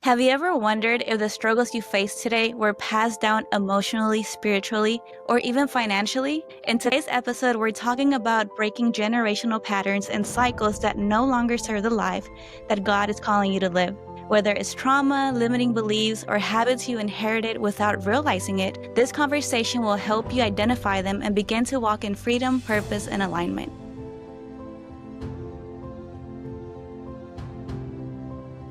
Have you ever wondered if the struggles you face today were passed down emotionally, spiritually, or even financially? In today's episode, we're talking about breaking generational patterns and cycles that no longer serve the life that God is calling you to live. Whether it's trauma, limiting beliefs, or habits you inherited without realizing it, this conversation will help you identify them and begin to walk in freedom, purpose, and alignment.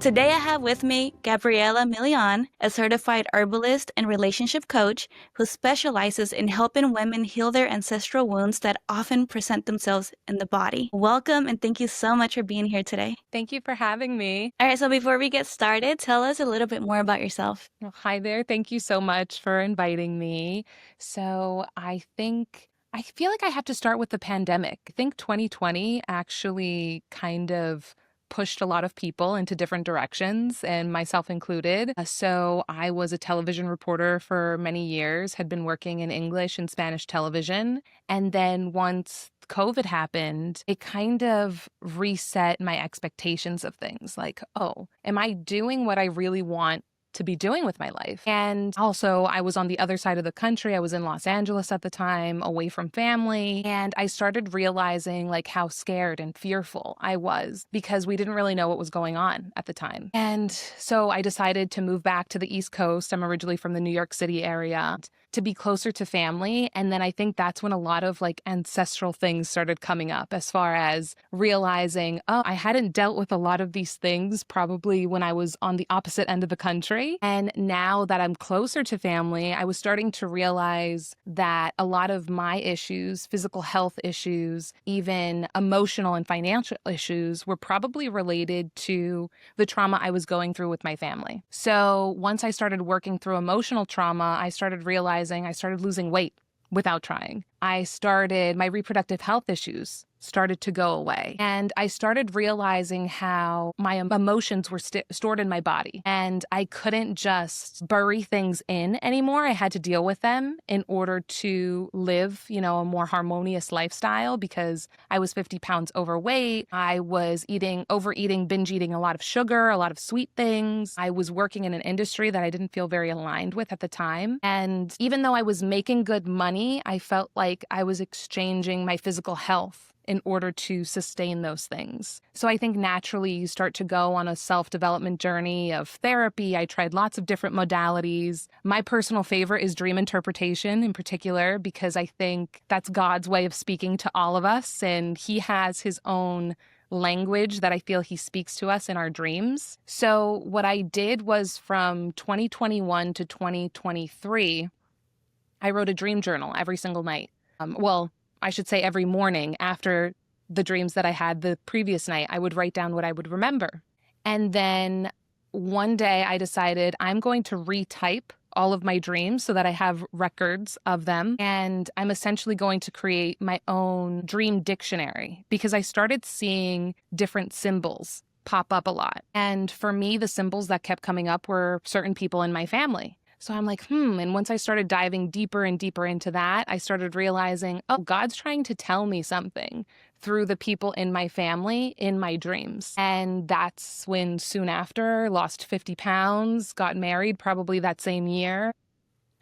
Today I have with me Gabriela Milian, a certified herbalist and relationship coach who specializes in helping women heal their ancestral wounds that often present themselves in the body. Welcome and thank you so much for being here today. Thank you for having me. All right, so before we get started, tell us a little bit more about yourself. Well, hi there. Thank you so much for inviting me. I feel like I have to start with the pandemic. I think 2020 actually kind of pushed a lot of people into different directions, and myself included. So I was a television reporter for many years, had been working in English and Spanish television. And then once COVID happened, it kind of reset my expectations of things like, oh, am I doing what I really want to be doing with my life? And also, I was on the other side of the country. I was in Los Angeles at the time, away from family. And I started realizing like how scared and fearful I was because we didn't really know what was going on at the time. And so I decided to move back to the East Coast. I'm originally from the New York City area, to be closer to family. And then I think that's when a lot of like ancestral things started coming up, as far as realizing, oh, I hadn't dealt with a lot of these things probably when I was on the opposite end of the country. And now that I'm closer to family, I was starting to realize that a lot of my issues, physical health issues, even emotional and financial issues, were probably related to the trauma I was going through with my family. So once I started working through emotional trauma, I started realizing I started losing weight without trying. My reproductive health issues started to go away. And I started realizing how my emotions were stored in my body. And I couldn't just bury things in anymore. I had to deal with them in order to live, a more harmonious lifestyle, because I was 50 pounds overweight. I was overeating, binge eating a lot of sugar, a lot of sweet things. I was working in an industry that I didn't feel very aligned with at the time. And even though I was making good money, I felt like I was exchanging my physical health in order to sustain those things. So I think naturally you start to go on a self-development journey of therapy. I tried lots of different modalities. My personal favorite is dream interpretation in particular, because I think that's God's way of speaking to all of us. And he has his own language that I feel he speaks to us in our dreams. So what I did was, from 2021 to 2023, I wrote a dream journal every single night. I should say every morning after the dreams that I had the previous night. I would write down what I would remember. And then one day I decided I'm going to retype all of my dreams so that I have records of them. And I'm essentially going to create my own dream dictionary, because I started seeing different symbols pop up a lot. And for me, the symbols that kept coming up were certain people in my family. So I'm like, and once I started diving deeper and deeper into that, I started realizing, oh, God's trying to tell me something through the people in my family in my dreams. And that's when, soon after, lost 50 pounds, got married probably that same year.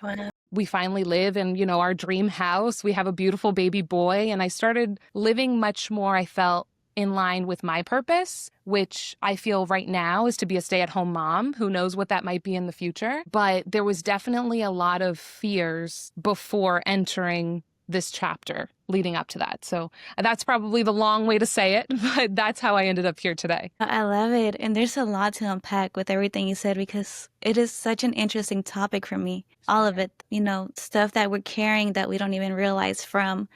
Wow. We finally live in, our dream house. We have a beautiful baby boy. And I started living much more, I felt, in line with my purpose, which I feel right now is to be a stay-at-home mom. Who knows what that might be in the future? But there was definitely a lot of fears before entering this chapter leading up to that. So that's probably the long way to say it, but that's how I ended up here today. I love it. And there's a lot to unpack with everything you said, because it is such an interesting topic for me. All of it, stuff that we're carrying that we don't even realize from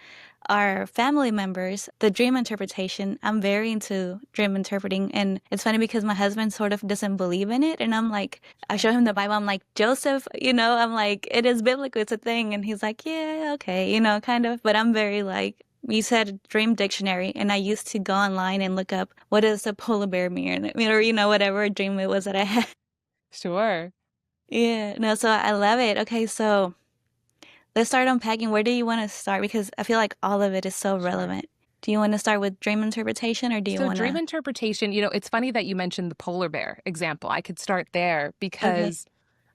our family members. The dream interpretation, I'm very into dream interpreting. And it's funny because my husband sort of doesn't believe in it. And I'm like, I show him the Bible. I'm like, Joseph, I'm like, it is biblical. It's a thing. And he's like, yeah, okay, kind of. But I'm very like, you said dream dictionary, and I used to go online and look up what does a polar bear mean, or whatever dream it was that I had. Sure. Yeah, no, so I love it. Okay, so let's start unpacking. Where do you want to start? Because I feel like all of it is so relevant. Do you want to start with dream interpretation or do you So, want dream to? interpretation, it's funny that you mentioned the polar bear example. I could start there Okay. because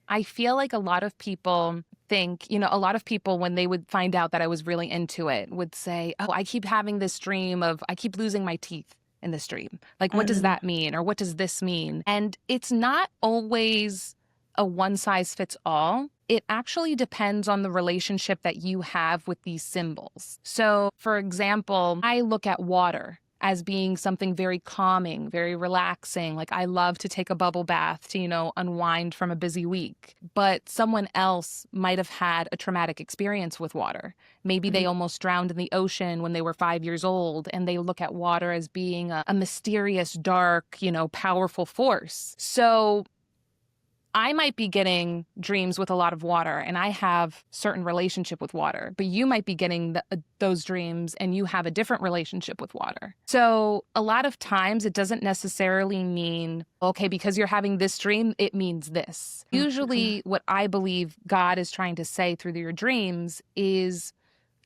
I feel like a lot of people think, a lot of people, when they would find out that I was really into it, would say, oh, I keep having this dream of, I keep losing my teeth in this dream. Like, what does Mm, that mean? Or what does this mean? And it's not always a one size fits all. It actually depends on the relationship that you have with these symbols. So, for example, I look at water as being something very calming, very relaxing. Like I love to take a bubble bath to, unwind from a busy week. But someone else might have had a traumatic experience with water. Maybe they mm, almost drowned in the ocean when they were 5 years old, and they look at water as being a mysterious, dark, powerful force. So I might be getting dreams with a lot of water and I have certain relationship with water, but you might be getting those dreams and you have a different relationship with water. So a lot of times it doesn't necessarily mean, okay, because you're having this dream, it means this. mm, Usually what I believe God is trying to say through your dreams is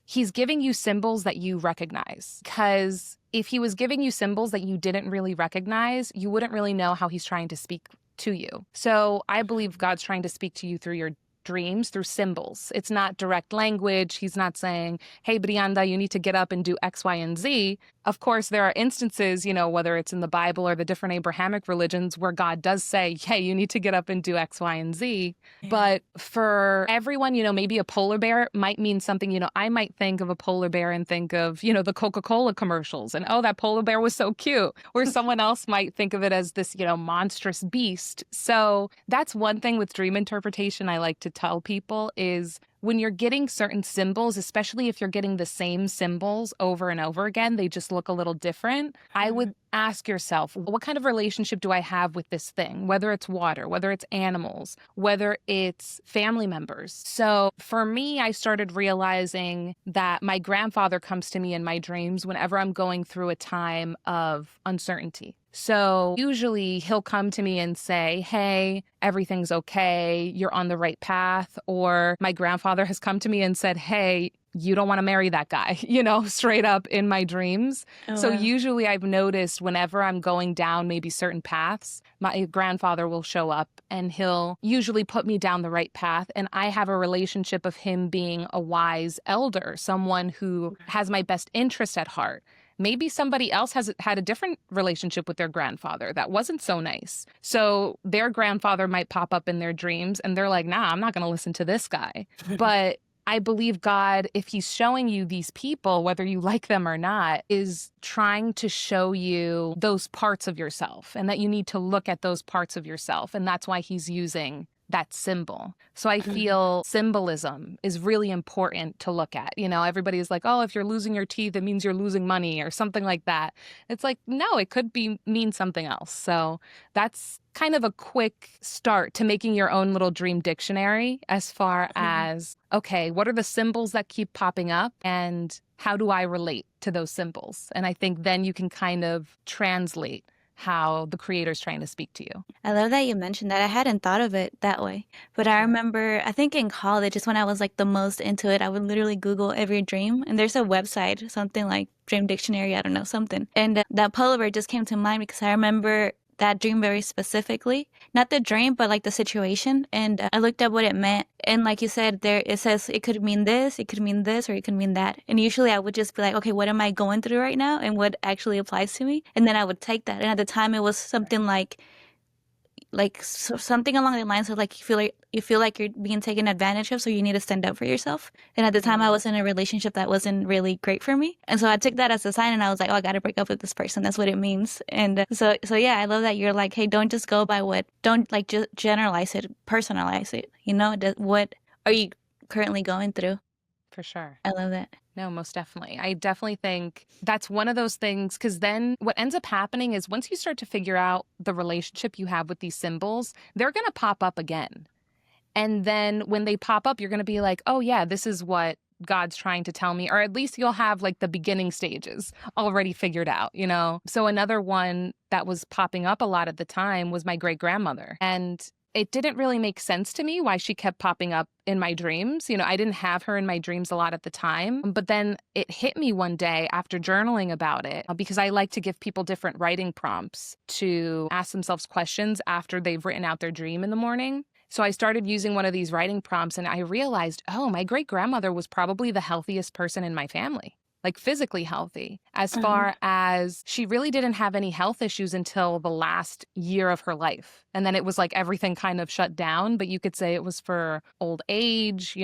he's giving you symbols that you recognize. Because if he was giving you symbols that you didn't really recognize, you wouldn't really know how he's trying to speak to you. So I believe God's trying to speak to you through your dreams, through symbols. It's not direct language. He's not saying, hey, Brianda, you need to get up and do X, Y, and Z. Of course, there are instances, whether it's in the Bible or the different Abrahamic religions where God does say, hey, you need to get up and do X, Y, and Z. yeah. But for everyone, maybe a polar bear might mean something. I might think of a polar bear and think of, the Coca-Cola commercials and, oh, that polar bear was so cute. Or someone else might think of it as this, monstrous beast. So that's one thing with dream interpretation I like to tell people is when you're getting certain symbols, especially if you're getting the same symbols over and over again, they just look a little different. I would ask yourself, what kind of relationship do I have with this thing? Whether it's water, whether it's animals, whether it's family members. So for me, I started realizing that my grandfather comes to me in my dreams whenever I'm going through a time of uncertainty. So usually he'll come to me and say, hey, everything's okay. You're on the right path. Or my grandfather has come to me and said, hey, you don't want to marry that guy, straight up in my dreams. Oh, So wow. usually I've noticed whenever I'm going down maybe certain paths, my grandfather will show up and he'll usually put me down the right path. And I have a relationship of him being a wise elder, someone who has my best interest at heart. Maybe somebody else has had a different relationship with their grandfather that wasn't so nice. So their grandfather might pop up in their dreams and they're like, nah, I'm not going to listen to this guy. But I believe God, if he's showing you these people, whether you like them or not, is trying to show you those parts of yourself and that you need to look at those parts of yourself. And that's why he's using that symbol. So I feel symbolism is really important to look at. Everybody's like, oh, if you're losing your teeth, it means you're losing money or something like that. It's like, no, it could mean something else. So that's kind of a quick start to making your own little dream dictionary as far as, okay, what are the symbols that keep popping up and how do I relate to those symbols? And I think then you can kind of translate how the creator's trying to speak to you. I love that you mentioned that. I hadn't thought of it that way. But I remember, I think in college, just when I was like the most into it, I would literally Google every dream. And there's a website, something like Dream Dictionary, I don't know, something. And that polar bear just came to mind because I remember that dream very specifically. Not the dream, but like the situation. And I looked up what it meant. And like you said, there it says it could mean this, it could mean this, or it could mean that. And usually I would just be like, okay, what am I going through right now? And what actually applies to me? And then I would take that. And at the time it was something like something along the lines of like you feel like you're being taken advantage of, so you need to stand up for yourself. And at the time I was in a relationship that wasn't really great for me, and so I took that as a sign and I was like, oh, I gotta break up with this person. That's what it means. And so yeah, I love that you're like, hey, don't just go by don't like just generalize it, personalize it, what are you currently going through. For sure. I love that. No, most definitely. I definitely think that's one of those things because then what ends up happening is once you start to figure out the relationship you have with these symbols, they're going to pop up again. And then when they pop up, you're going to be like, oh, yeah, this is what God's trying to tell me. Or at least you'll have like the beginning stages already figured out, So another one that was popping up a lot at the time was my great grandmother. And it didn't really make sense to me why she kept popping up in my dreams. I didn't have her in my dreams a lot at the time, but then it hit me one day after journaling about it, because I like to give people different writing prompts to ask themselves questions after they've written out their dream in the morning. So I started using one of these writing prompts and I realized, oh, my great grandmother was probably the healthiest person in my family, like physically healthy, as Mhm. far as she really didn't have any health issues until the last year of her life. And then it was like everything kind of shut down, but you could say it was for old age.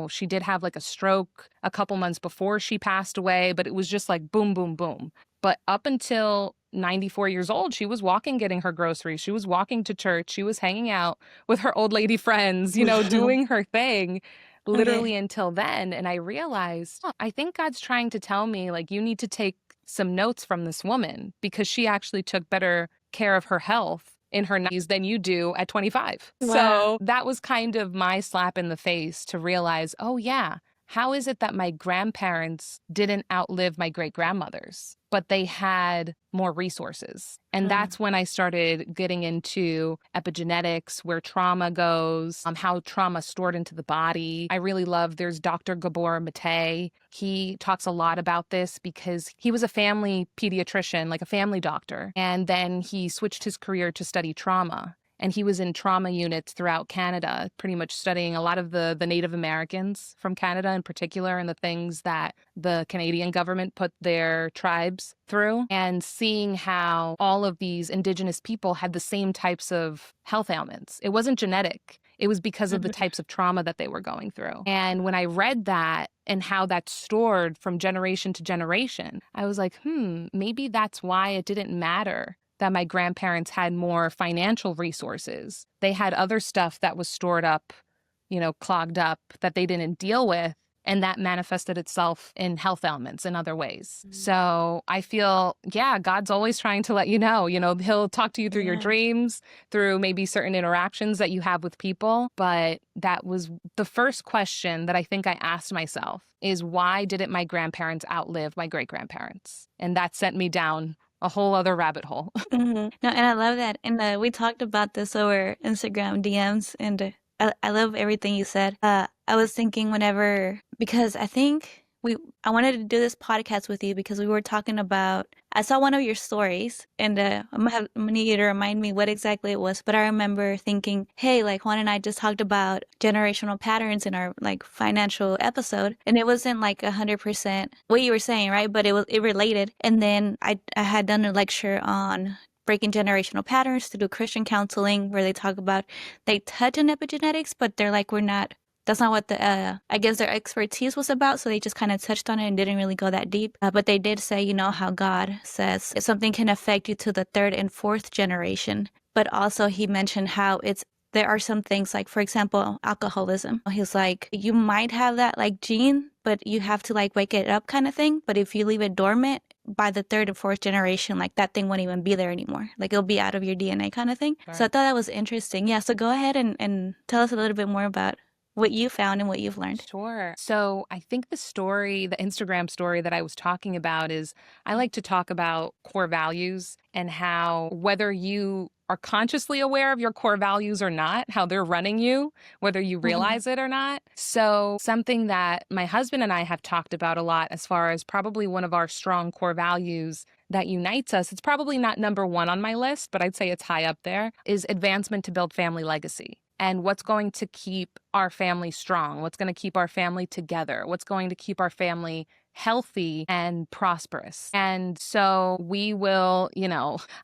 She did have like a stroke a couple months before she passed away, but it was just like boom, boom, boom. But up until 94 years old, she was walking, getting her groceries. She was walking to church. She was hanging out with her old lady friends, doing her thing Okay. literally until then. And I realized, "Huh, I think God's trying to tell me, like, you need to take some notes from this woman because she actually took better care of her health in her 90s than you do at 25." Wow. So that was kind of my slap in the face to realize, oh, yeah, how is it that my grandparents didn't outlive my great grandmothers, but they had more resources? And Mm. that's when I started getting into epigenetics, where trauma goes, how trauma is stored into the body. I really love, there's Dr. Gabor Mate. He talks a lot about this because he was a family pediatrician, like a family doctor. And then he switched his career to study trauma. And he was in trauma units throughout Canada, pretty much studying a lot of the Native Americans from Canada in particular and the things that the Canadian government put their tribes through, and seeing how all of these Indigenous people had the same types of health ailments. It wasn't genetic. It was because of the Mhm. types of trauma that they were going through. And when I read that and how that's stored from generation to generation, I was like, maybe that's why it didn't matter that my grandparents had more financial resources. They had other stuff that was stored up, clogged up, that they didn't deal with. And that manifested itself in health ailments in other ways. So I feel, yeah, God's always trying to let you know, he'll talk to you through your Yeah. dreams, through maybe certain interactions that you have with people. But that was the first question that I think I asked myself, is why didn't my grandparents outlive my great grandparents? And that sent me down a whole other rabbit hole. No, and I love that. And we talked about this over Instagram DMs, and I love everything you said. I was thinking whenever, because I think I wanted to do this podcast with you because we were talking about, I saw one of your stories, and I'm gonna need you to remind me what exactly it was. But I remember thinking, hey, like Juan and I just talked about generational patterns in our like financial episode, and it wasn't like 100% what you were saying, right? But it related. And then I had done a lecture on breaking generational patterns to do Christian counseling, where they talk about, they touch on epigenetics, but they're like, we're not, that's not what the I guess their expertise was about, so they just kind of touched on it and didn't really go that deep. But they did say, how God says if something can affect you to the third and fourth generation. But also he mentioned how there are some things, like for example alcoholism. He's like, you might have that like gene, but you have to like wake it up kind of thing. But if you leave it dormant, by the third and fourth generation, like that thing won't even be there anymore. Like it'll be out of your DNA kind of thing. So I Right. thought that was interesting. Yeah, so go ahead and tell us a little bit more about what you found and what you've learned. Sure. So I think the Instagram story that I was talking about is, I like to talk about core values and how, whether you are consciously aware of your core values or not, how they're running you, whether you Mhm. realize it or not. So something that my husband and I have talked about a lot, as far as probably one of our strong core values that unites us, it's probably not number one on my list, but I'd say it's high up there, is advancement to build family legacy. And what's going to keep our family strong, what's going to keep our family together, what's going to keep our family healthy and prosperous. And so we will,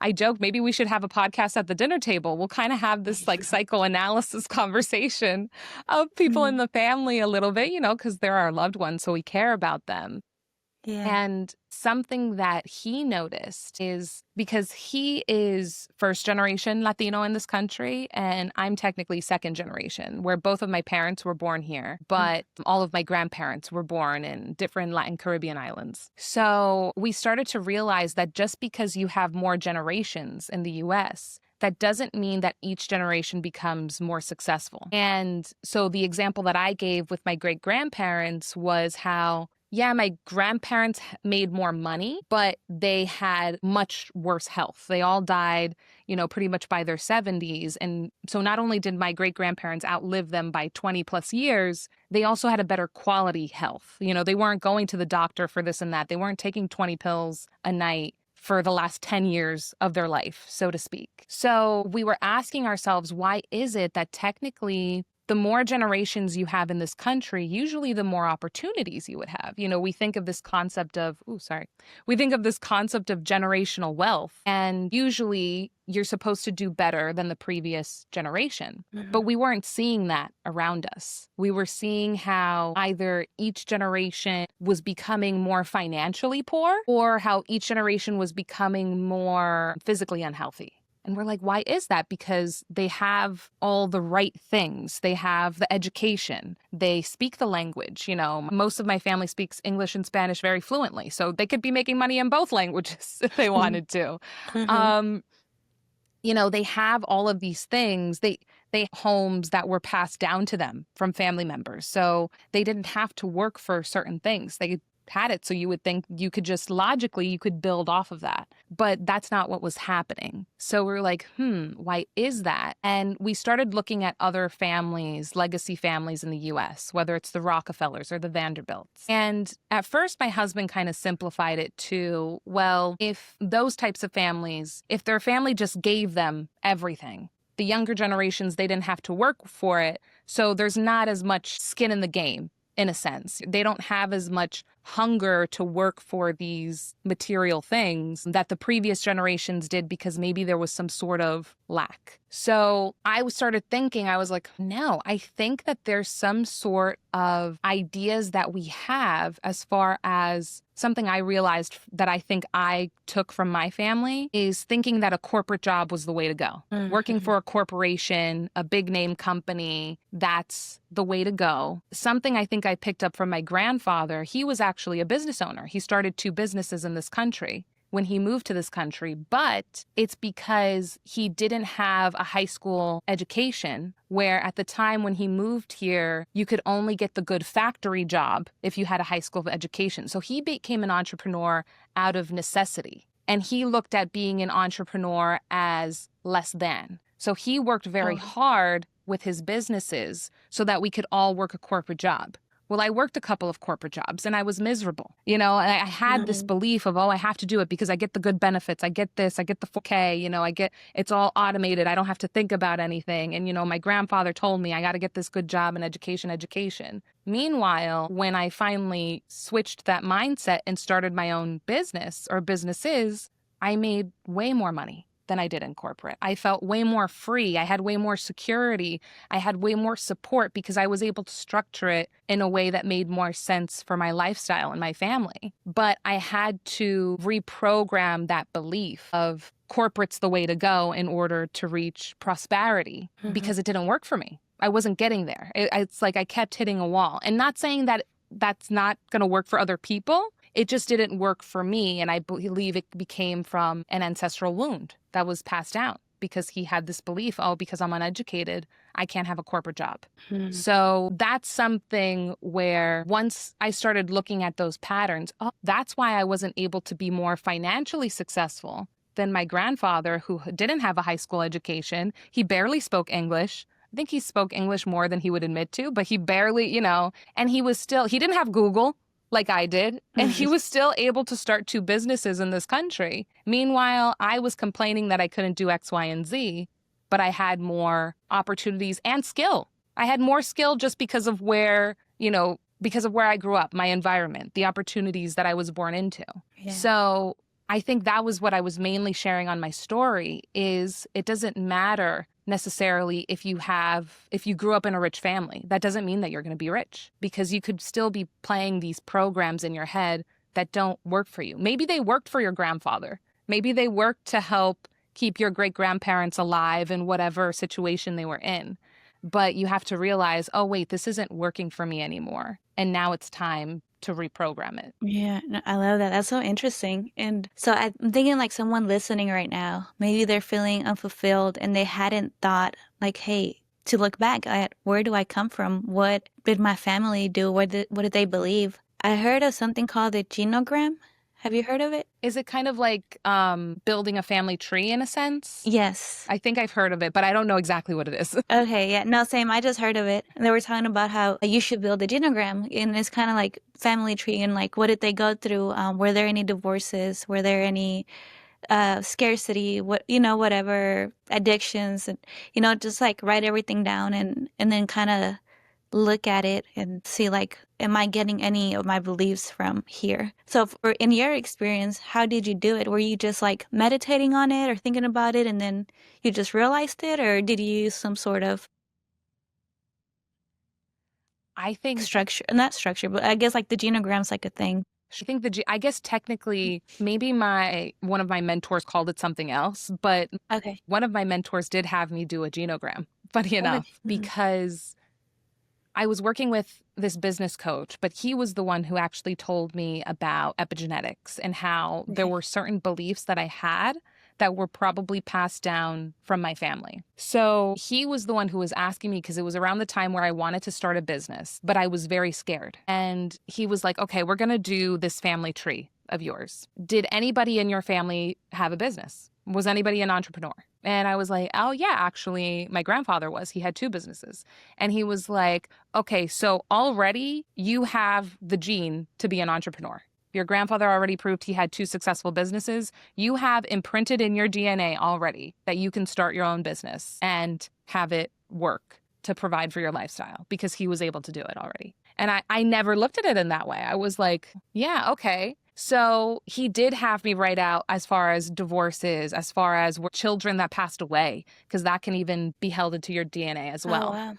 I joke, maybe we should have a podcast at the dinner table. We'll kind of have this like psychoanalysis conversation of people in Mhm. the family a little bit, because they're our loved ones, so we care about them. Yeah. And something that he noticed is, because he is first generation Latino in this country, and I'm technically second generation, where both of my parents were born here, but all of my grandparents were born in different Latin Caribbean islands. So we started to realize that just because you have more generations in the US, that doesn't mean that each generation becomes more successful. And so the example that I gave with my great grandparents was how yeah, my grandparents made more money, but they had much worse health. They all died, pretty much by their 70s. And so not only did my great grandparents outlive them by 20 plus years, they also had a better quality health. They weren't going to the doctor for this and that. They weren't taking 20 pills a night for the last 10 years of their life, so to speak. So we were asking ourselves, why is it that technically the more generations you have in this country, usually the more opportunities you would have? We think of this concept of, we think of this concept of generational wealth, and usually you're supposed to do better than the previous generation. But we weren't seeing that around us. We were seeing how either each generation was becoming more financially poor or how each generation was becoming more physically unhealthy. And we're like, why is that? Because they have all the right things. They have the education. They speak the language. Most of my family speaks English and Spanish very fluently. So they could be making money in both languages if they wanted to. They have all of these things. They homes that were passed down to them from family members. So they didn't have to work for certain things. They had it. So you would think you could just logically, you could build off of that. But that's not what was happening. So we're like, why is that? And we started looking at other families, legacy families in the US, whether it's the Rockefellers or the Vanderbilts. And at first, my husband kind of simplified it to, well, if those types of families, if their family just gave them everything, the younger generations, they didn't have to work for it. So there's not as much skin in the game. In a sense, they don't have as much hunger to work for these material things that the previous generations did because maybe there was some sort of lack. So I started thinking, I was like, no, I think that there's some sort of ideas that we have as far as something I realized that I think I took from my family is thinking that a corporate job was the way to go. Working for a corporation, a big name company, that's the way to go. Something I think I picked up from my grandfather, he was actually a business owner. He started 2 businesses in this country when he moved to this country, but it's because he didn't have a high school education, where at the time when he moved here, you could only get the good factory job if you had a high school education. So he became an entrepreneur out of necessity. And he looked at being an entrepreneur as less than. So he worked very hard with his businesses so that we could all work a corporate job. Well, I worked a couple of corporate jobs and I was miserable, and I had this belief of, I have to do it because I get the good benefits. I get this, I get the 4K, it's all automated. I don't have to think about anything. And, my grandfather told me I got to get this good job and education. Meanwhile, when I finally switched that mindset and started my own business or businesses, I made way more money than I did in corporate. I felt way more free. I had way more security. I had way more support because I was able to structure it in a way that made more sense for my lifestyle and my family. But I had to reprogram that belief of corporate's the way to go in order to reach prosperity because it didn't work for me. I wasn't getting there. It's like I kept hitting a wall. And not saying that that's not going to work for other people. It just didn't work for me, and I believe it became from an ancestral wound that was passed down because he had this belief, because I'm uneducated, I can't have a corporate job. So that's something where once I started looking at those patterns, that's why I wasn't able to be more financially successful than my grandfather, who didn't have a high school education. He barely spoke English. I think he spoke English more than he would admit to, but he barely, and he didn't have Google like I did, and he was still able to start 2 businesses in this country. Meanwhile, I was complaining that I couldn't do X, Y, and Z, but I had more opportunities and skill. I had more skill just because of where I grew up, my environment, the opportunities that I was born into. Yeah. So I think that was what I was mainly sharing on my story is it doesn't matter necessarily if you grew up in a rich family. That doesn't mean that you're going to be rich because you could still be playing these programs in your head that don't work for you. Maybe they worked for your grandfather. Maybe they worked to help keep your great-grandparents alive in whatever situation they were in. But you have to realize, wait, this isn't working for me anymore. And now it's time to reprogram it. Yeah, no, I love that. That's so interesting. And so I'm thinking like someone listening right now, maybe they're feeling unfulfilled and they hadn't thought like, hey, to look back at where do I come from? What did my family do? What did they believe? I heard of something called the genogram. Have you heard of it? Is it kind of like building a family tree in a sense? Yes. I think I've heard of it, but I don't know exactly what it is. Okay, yeah. No, same. I just heard of it. And they were talking about how you should build a genogram. And it's kind of like family tree and like what did they go through? Were there any divorces? Were there any scarcity? What, whatever addictions and, just like write everything down and then kind of look at it and see like, am I getting any of my beliefs from here? So in your experience, how did you do it? Were you just like meditating on it or thinking about it and then you just realized it, or did you use some sort of I think structure? Not structure, but I guess like the genogram's like a thing. I guess technically maybe one of my mentors called it something else, but Okay. one of my mentors did have me do a genogram, funny Okay. enough, because I was working with this business coach, but he was the one who actually told me about epigenetics and how there Okay. were certain beliefs that I had that were probably passed down from my family. So he was the one who was asking me because it was around the time where I wanted to start a business, but I was very scared. And he was like, okay, we're going to do this family tree of yours. Did anybody in your family have a business? Was anybody an entrepreneur? And I was like, oh, yeah, actually, my grandfather was. He had two businesses. And he was like, okay, so already you have the gene to be an entrepreneur. Your grandfather already proved he had two successful businesses. You have imprinted in your DNA already that you can start your own business and have it work to provide for your lifestyle because he was able to do it already. And I never looked at it in that way. I was like, yeah, okay. So he did have me write out as far as divorces, as far as children that passed away, because that can even be held into your DNA as Oh, well. wow.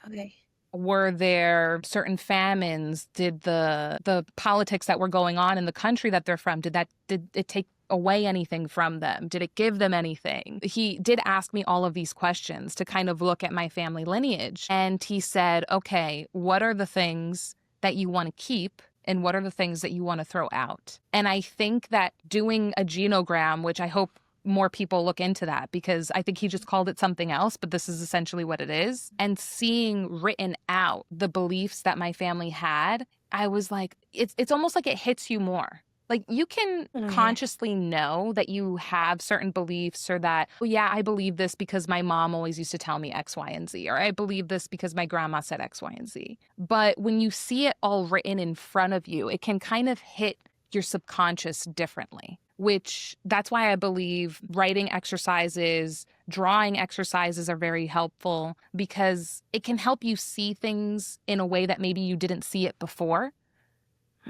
Okay. Were there certain famines? Did the politics that were going on in the country that they're from, did it take away anything from them? Did it give them anything? He did ask me all of these questions to kind of look at my family lineage. And he said, okay, what are the things that you want to keep? And what are the things that you want to throw out? And I think that doing a genogram, which I hope more people look into that because I think he just called it something else, but this is essentially what it is. And seeing written out the beliefs that my family had, I was like, it's almost like it hits you more. Like you can Oh, yeah. consciously know that you have certain beliefs or that, well, yeah, I believe this because my mom always used to tell me X, Y, and Z, or I believe this because my grandma said X, Y, and Z. But when you see it all written in front of you, it can kind of hit your subconscious differently, which that's why I believe writing exercises, drawing exercises are very helpful because it can help you see things in a way that maybe you didn't see it before.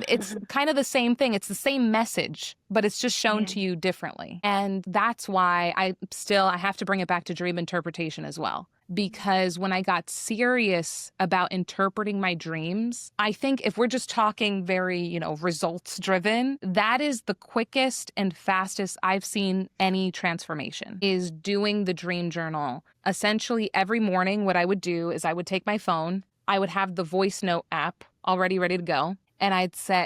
It's kind of the same thing. It's the same message, but it's just shown Yeah. to you differently. And that's why I have to bring it back to dream interpretation as well. Because when I got serious about interpreting my dreams, I think if we're just talking very, results driven, that is the quickest and fastest I've seen any transformation is doing the dream journal. Essentially, every morning, what I would do is I would take my phone, I would have the voice note app already ready to go. And I'd say,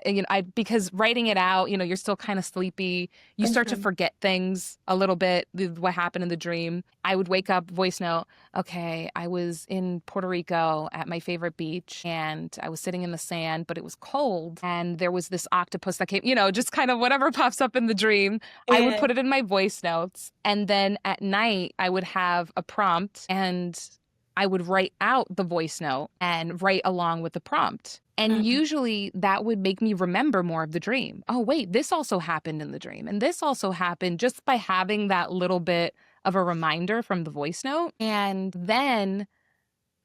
because writing it out, you're still kind of sleepy. You start to forget things a little bit, what happened in the dream. I would wake up, voice note, okay, I was in Puerto Rico at my favorite beach and I was sitting in the sand, but it was cold. And there was this octopus that came, just kind of whatever pops up in the dream. I would Yeah. put it in my voice notes. And then at night, I would have a prompt and I would write out the voice note and write along with the prompt. And usually that would make me remember more of the dream. Oh, wait, this also happened in the dream. And this also happened just by having that little bit of a reminder from the voice note. And then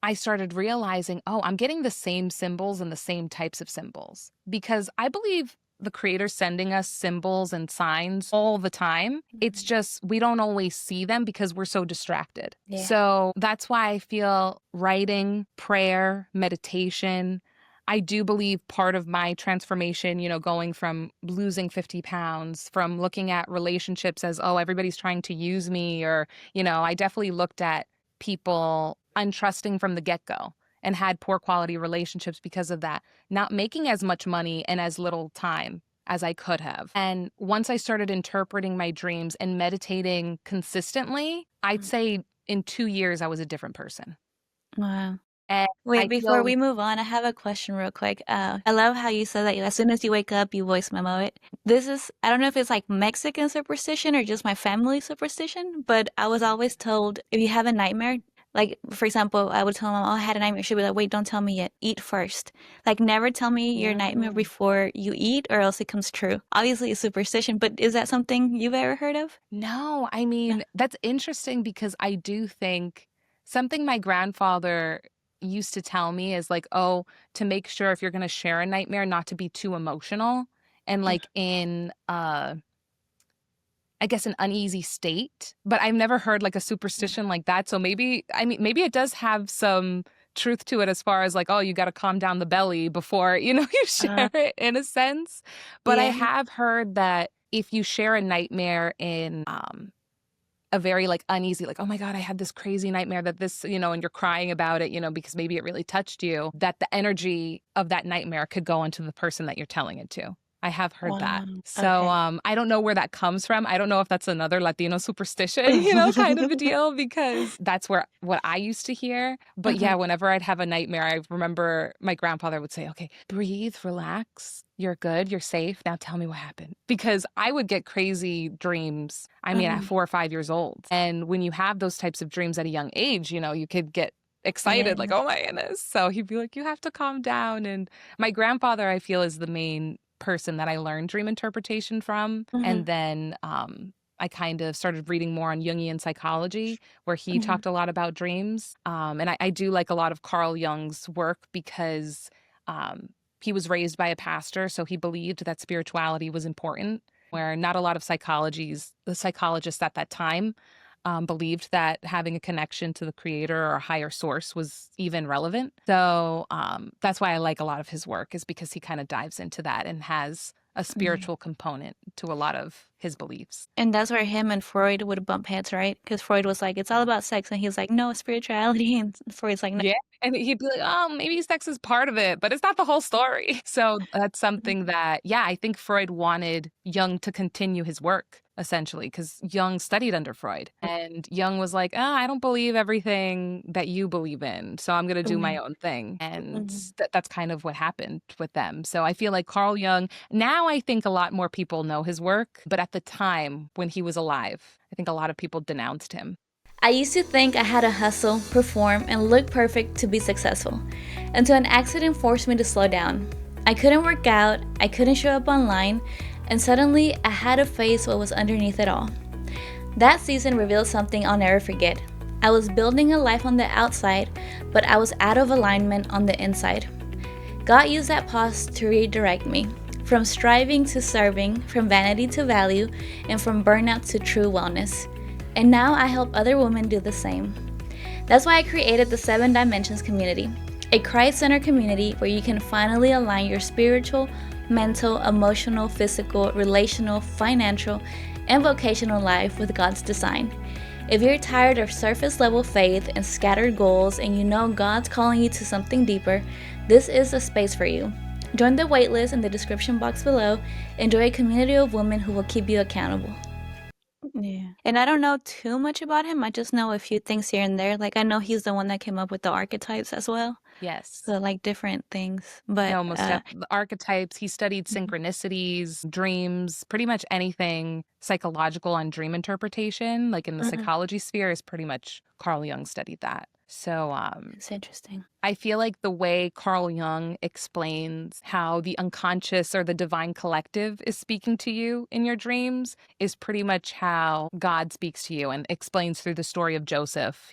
I started realizing, oh, I'm getting the same symbols and the same types of symbols because I believe the creator's sending us symbols and signs all the time. It's just we don't always see them because we're so distracted. Yeah. So that's why I feel writing, prayer, meditation, I do believe part of my transformation, going from losing 50 pounds, from looking at relationships as, oh, everybody's trying to use me, or, I definitely looked at people untrusting from the get-go and had poor quality relationships because of that, not making as much money and as little time as I could have. And once I started interpreting my dreams and meditating consistently, I'd say in 2 years, I was a different person. Wow. And Wait, I before feel we move on, I have a question real quick. I love how you said that as soon as you wake up, you voice memo it. This is, I don't know if it's like Mexican superstition or just my family superstition, but I was always told if you have a nightmare, like for example, I would tell my mom, oh, I had a nightmare. She'd be like, wait, don't tell me yet. Eat first. Like never tell me your nightmare Mm. before you eat or else it comes true. Obviously, it's superstition, but is that something you've ever heard of? No, I No. mean, that's interesting because I do think something my grandfather used to tell me is like, oh, to make sure if you're going to share a nightmare, not to be too emotional and like in I guess an uneasy state, but I've never heard like a superstition like that. So maybe, I mean, maybe it does have some truth to it as far as like, oh, you got to calm down the belly before, you Uh, share it in a sense. But I yeah. have heard that if you share a nightmare in a very like uneasy, like, oh my God, I had this crazy nightmare that this, and you're crying about it, because maybe it really touched you, that the energy of that nightmare could go into the person that you're telling it to. I have heard that. So Okay. I don't know where that comes from. I don't know if that's another Latino superstition, kind of a deal, because that's where what I used to hear. But Mhm. yeah, whenever I'd have a nightmare, I remember my grandfather would say, okay, breathe, relax. You're good. You're safe. Now tell me what happened. Because I would get crazy dreams. I mean, at Mhm. 4 or 5 years old. And when you have those types of dreams at a young age, you could get excited, like, Yeah. oh my goodness. So he'd be like, you have to calm down. And my grandfather, I feel, is the main person that I learned dream interpretation from. Mhm. And then I kind of started reading more on Jungian psychology, where he Mhm. talked a lot about dreams. And I do like a lot of Carl Jung's work because um, he was raised by a pastor, so he believed that spirituality was important, where not a lot of the psychologists at that time believed that having a connection to the creator or a higher source was even relevant. So that's why I like a lot of his work, is because he kind of dives into that and has a Yeah. spiritual component to a lot of his beliefs. And that's where him and Freud would bump heads, right? Because Freud was like, it's all about sex. And he's like, no, spirituality. And Freud's like, no. Yeah. And he'd be like, oh, maybe sex is part of it, but it's not the whole story. So that's something that, yeah, I think Freud wanted Jung to continue his work, essentially, because Jung studied under Freud. And Jung was like, oh, I don't believe everything that you believe in. So I'm going to do my Yeah. own thing. And Mhm. that's kind of what happened with them. So I feel like Carl Jung, now I think a lot more people know his work. But at the time when he was alive, I think a lot of people denounced him. I used to think I had to hustle, perform, and look perfect to be successful, until an accident forced me to slow down. I couldn't work out, I couldn't show up online, and suddenly I had to face what was underneath it all. That season revealed something I'll never forget. I was building a life on the outside, but I was out of alignment on the inside. God used that pause to redirect me, from striving to serving, from vanity to value, and from burnout to true wellness. And now I help other women do the same. That's why I created the 7 Dimensions community, a Christ centered community where you can finally align your spiritual, mental, emotional, physical, relational, financial, and vocational life with God's design. If you're tired of surface level faith and scattered goals and you know God's calling you to something deeper, this is a space for you. Join the waitlist in the description box below and join a community of women who will keep you accountable. Yeah. And I don't know too much about him. I just know a few things here and there. Like I know he's the one that came up with the archetypes as well. Yes. So like different things. But No, the archetypes. He studied mhm. synchronicities, dreams, pretty much anything psychological on dream interpretation, like in the Mhm. psychology sphere, is pretty much Carl Jung studied that. So It's interesting. I feel like the way Carl Jung explains how the unconscious or the divine collective is speaking to you in your dreams is pretty much how God speaks to you, and explains through the story of Joseph,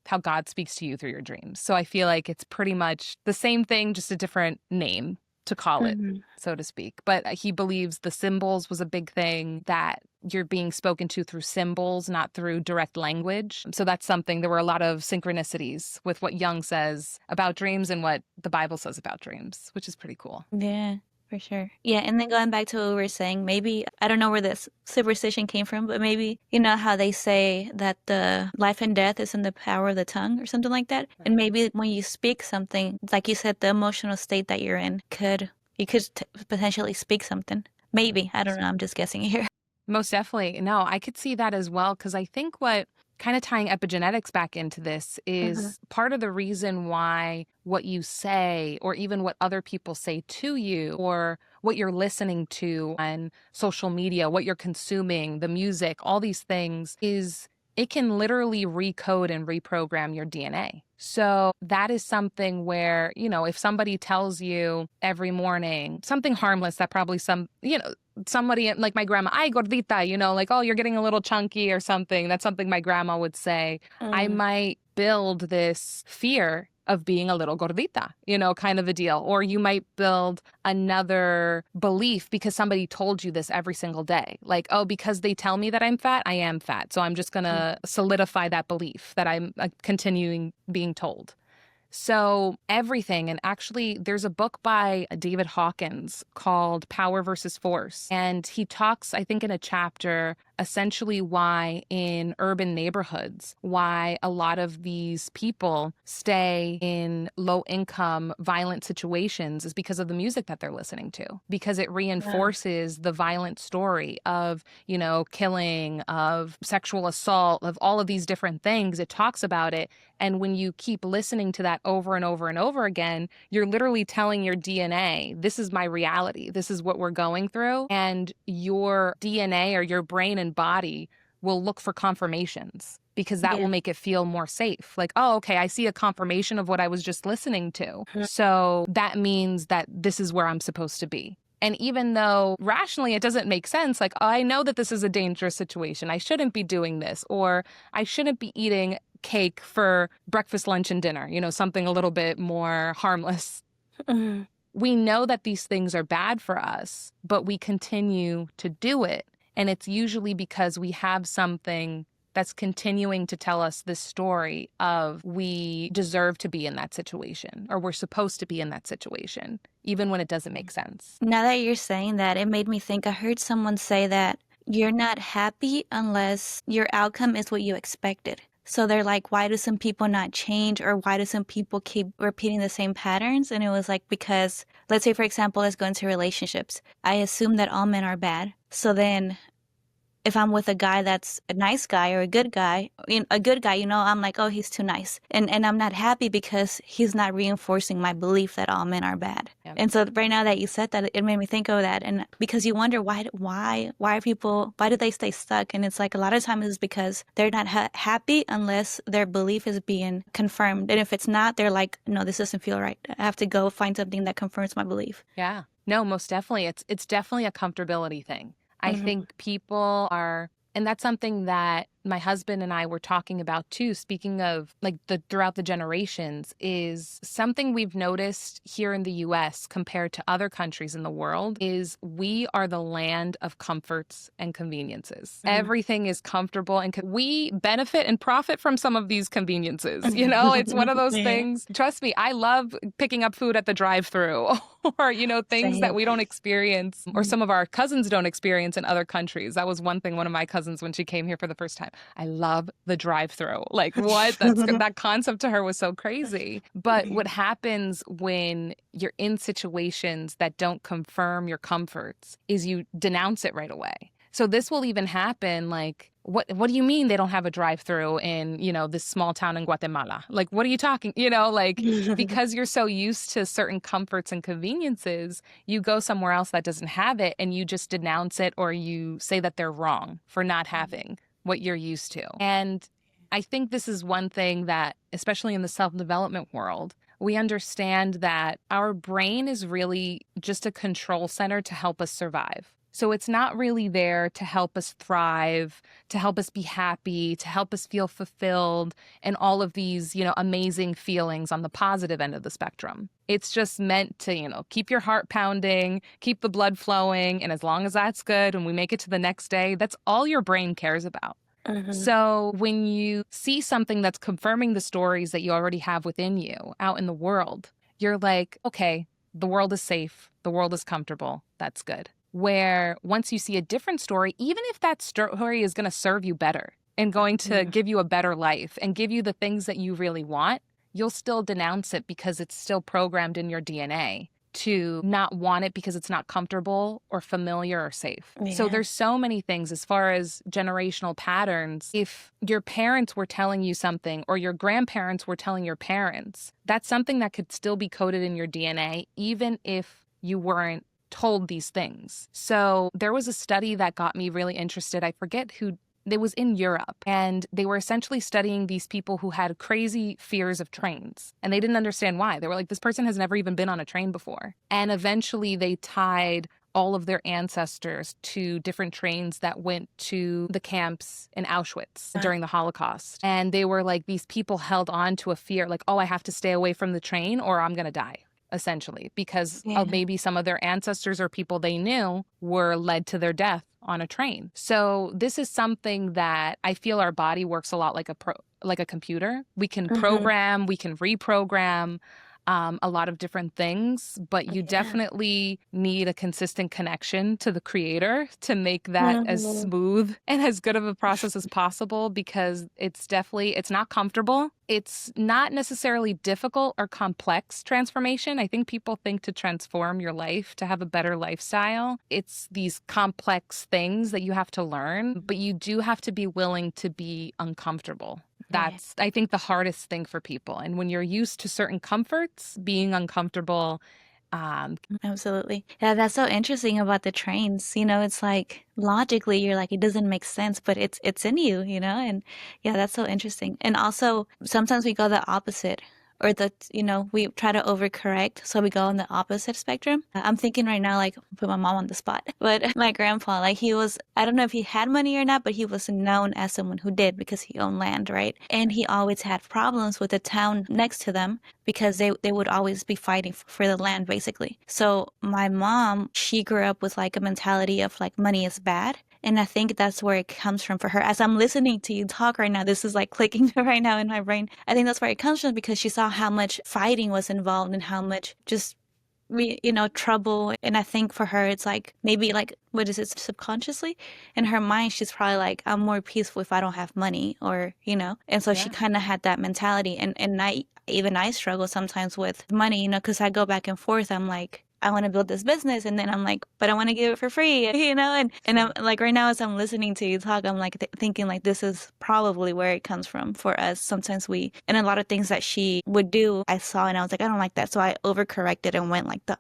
how God speaks to you through your dreams. So I feel like it's pretty much the same thing, just a different name to call it, Mhm. so to speak. But he believes the symbols was a big thing, that you're being spoken to through symbols, not through direct language. So that's something. There were a lot of synchronicities with what Jung says about dreams and what the Bible says about dreams, which is pretty cool. Yeah, for sure. Yeah, and then going back to what we were saying, maybe I don't know where this superstition came from, but maybe you know how they say that the life and death is in the power of the tongue or something like that. And maybe when you speak something, like you said, the emotional state that you're in could you could potentially speak something. Maybe I don't know. I'm just guessing here. Most definitely. No, I could see that as well, because I think what kind of tying epigenetics back into this Uh-huh. is part of the reason why what you say, or even what other people say to you, or what you're listening to on social media, what you're consuming, the music, all these things, is it can literally recode and reprogram your DNA. So that is something where, if somebody tells you every morning something harmless that probably somebody like my grandma, ay gordita, like, oh, you're getting a little chunky or something. That's something my grandma would say. I Mm. might build this fear of being a little gordita, kind of a deal. Or you might build another belief because somebody told you this every single day. Like, oh, because they tell me that I'm fat, I am fat. So I'm just going to solidify that belief that I'm continuing being told. So everything, and actually there's a book by David Hawkins called Power versus Force. And he talks, I think in a chapter, essentially why in urban neighborhoods, why a lot of these people stay in low income, violent situations is because of the music that they're listening to, because it Yeah. reinforces the violent story of, killing, of sexual assault, of all of these different things. It talks about it. And when you keep listening to that over and over and over again, you're literally telling your DNA, this is my reality. This is what we're going through. And your DNA or your brain and body will look for confirmations because that Yeah. will make it feel more safe. Like, oh, okay, I see a confirmation of what I was just listening to. Mhm. So that means that this is where I'm supposed to be. And even though rationally it doesn't make sense, like, oh, I know that this is a dangerous situation. I shouldn't be doing this, or I shouldn't be eating cake for breakfast, lunch, and dinner, something a little bit more harmless. Mhm. We know that these things are bad for us, but we continue to do it. And it's usually because we have something that's continuing to tell us this story of we deserve to be in that situation, or we're supposed to be in that situation, even when it doesn't make sense. Now that you're saying that, it made me think I heard someone say that you're not happy unless your outcome is what you expected. So they're like, why do some people not change, or why do some people keep repeating the same patterns? And it was like, because let's say, for example, let's go into relationships. I assume that all men are bad. So then if I'm with a guy that's a nice guy or a good guy, a good guy, I'm like, oh, he's too nice. And I'm not happy because he's not reinforcing my belief that all men are bad. Yeah. And so right now that you said that, it made me think of that. And because you wonder why do they stay stuck? And it's like a lot of times it's because they're not happy unless their belief is being confirmed. And if it's not, they're like, no, this doesn't feel right. I have to go find something that confirms my belief. Yeah. No, most definitely. It's definitely a comfortability thing. I Hmm. think people are, and that's something that my husband and I were talking about too, speaking of like the throughout the generations, is something we've noticed here in the US compared to other countries in the world is we are the land of comforts and conveniences. Hmm. Everything is comfortable, and we benefit and profit from some of these conveniences. It's one of those Yeah. things. Trust me, I love picking up food at the drive-through or, things that Same. we don't experience or some of our cousins don't experience in other countries. That was one thing one of my cousins, when she came here for the first time, I love the drive-through. Like, what? That concept to her was so crazy. But what happens when you're in situations that don't confirm your comforts is you denounce it right away. So this will even happen like, what do you mean they don't have a drive-through in, this small town in Guatemala? Like, what are you talking, like, because you're so used to certain comforts and conveniences, you go somewhere else that doesn't have it and you just denounce it, or you say that they're wrong for not having what you're used to. And I think this is one thing that, especially in the self-development world, we understand that our brain is really just a control center to help us survive. So it's not really there to help us thrive, to help us be happy, to help us feel fulfilled, and all of these, amazing feelings on the positive end of the spectrum. It's just meant to, keep your heart pounding, keep the blood flowing. And as long as that's good and we make it to the next day, that's all your brain cares about. Mhm. So when you see something that's confirming the stories that you already have within you out in the world, you're like, okay, the world is safe. The world is comfortable. That's good. Where once you see a different story, even if that story is going to serve you better and going to Yeah. give you a better life and give you the things that you really want, you'll still denounce it because it's still programmed in your DNA to not want it because it's not comfortable or familiar or safe. So Yeah. there's so many things as far as generational patterns. If your parents were telling you something or your grandparents were telling your parents, that's something that could still be coded in your DNA, even if you weren't told these things. So there was a study that got me really interested. I forget who. It was in Europe, and they were essentially studying these people who had crazy fears of trains, and they didn't understand why. They were like, this person has never even been on a train before. And eventually they tied all of their ancestors to different trains that went to the camps in Auschwitz during the Holocaust. And they were like, these people held on to a fear, like, oh, I have to stay away from the train or I'm going to die, essentially, because of Yeah. maybe some of their ancestors or people they knew were led to their death on a train. So this is something that I feel our body works a lot like like a computer. We can Hmm. program, we can reprogram a lot of different things, but you Yeah. definitely need a consistent connection to the creator to make that as Hmm. smooth and as good of a process as possible, because it's not comfortable. It's not necessarily difficult or complex transformation. I think people think to transform your life, to have a better lifestyle, it's these complex things that you have to learn, but you do have to be willing to be uncomfortable. Yeah. That's, I think, the hardest thing for people. And when you're used to certain comforts, being uncomfortable, um, Absolutely. Yeah, that's so interesting about the trains. It's like logically you're like it doesn't make sense, but it's in you, and yeah, that's so interesting. And also sometimes we go the opposite or we try to overcorrect, so we go on the opposite spectrum. I'm thinking right now like put my mom on the spot. But my grandpa, like I don't know if he had money or not, but he was known as someone who did because he owned land, right? And he always had problems with the town next to them because they would always be fighting for the land basically. So my mom, she grew up with like a mentality of like money is bad. And I think that's where it comes from for her. As I'm listening to you talk right now, this is like clicking right now in my brain. I think that's where it comes from because she saw how much fighting was involved and how much just trouble. And I think for her, it's like maybe like, what is it, subconsciously? In her mind, she's probably like, I'm more peaceful if I don't have money or. And so she yeah. kind of had that mentality. And I struggle sometimes with money, because I go back and forth. I'm like, I want to build this business. And then I'm like, but I want to give it for free, and I'm Sure. like, right now, as I'm listening to you talk, I'm like thinking like this is probably where it comes from for us. Sometimes and a lot of things that she would do, I saw and I was like, I don't like that. So I overcorrected and went like the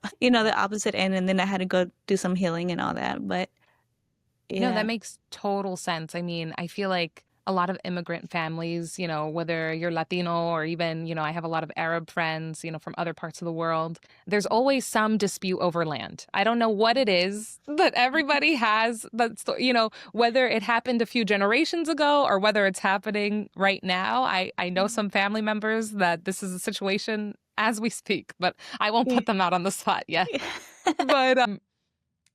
opposite end. And then I had to go do some healing and all that. But No, yeah. that makes total sense. I mean, I feel like a lot of immigrant families, whether you're Latino or even, I have a lot of Arab friends, from other parts of the world, there's always some dispute over land. I don't know what it is that everybody has, whether it happened a few generations ago or whether it's happening right now. I know some family members that this is a situation as we speak, but I won't Yeah. put them out on the spot yet. But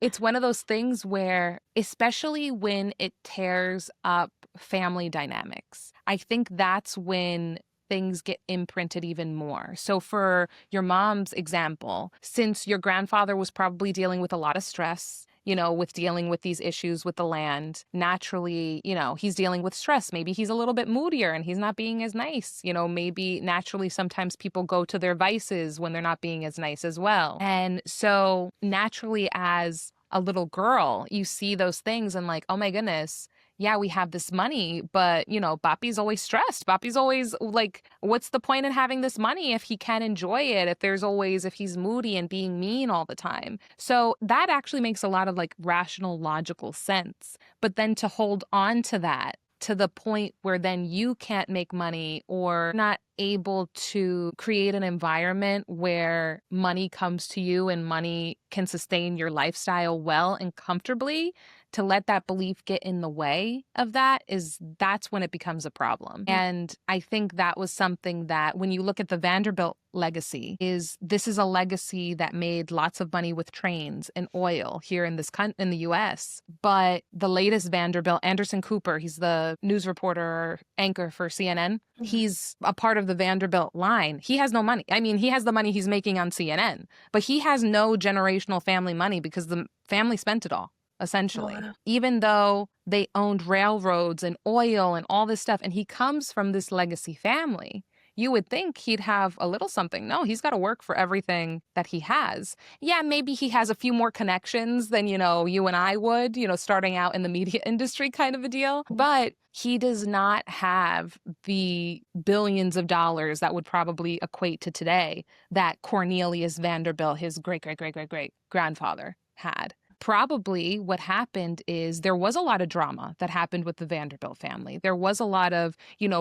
it's one of those things where, especially when it tears up family dynamics, I think that's when things get imprinted even more. So, for your mom's example, since your grandfather was probably dealing with a lot of stress, with dealing with these issues with the land, naturally, he's dealing with stress. Maybe he's a little bit moodier and he's not being as nice. Maybe naturally sometimes people go to their vices when they're not being as nice as well. And so naturally, as a little girl, you see those things and like, oh my goodness, yeah, we have this money, but Papi's always stressed. Papi's always like, what's the point in having this money if he can't enjoy it? If he's moody and being mean all the time. So that actually makes a lot of like rational, logical sense. But then to hold on to that to the point where then you can't make money or not able to create an environment where money comes to you and money can sustain your lifestyle well and comfortably, to let that belief get in the way of that's when it becomes a problem. And I think that was something that when you look at the Vanderbilt legacy, this is a legacy that made lots of money with trains and oil here in in the US. But the latest Vanderbilt, Anderson Cooper, he's the news reporter anchor for CNN. He's a part of the Vanderbilt line. He has no money. I mean, he has the money he's making on CNN, but he has no generational family money because the family spent it all, Oh, essentially, wow. even though they owned railroads and oil and all this stuff. And he comes from this legacy family. you would think he'd have a little something. No, he's got to work for everything that he has. Yeah, maybe he has a few more connections than, you and I would, starting out in the media industry kind of a deal. But he does not have the billions of dollars that would probably equate to today that Cornelius Vanderbilt, his great, great, great, great, great grandfather, had. Probably what happened is there was a lot of drama that happened with the Vanderbilt family. There was a lot of,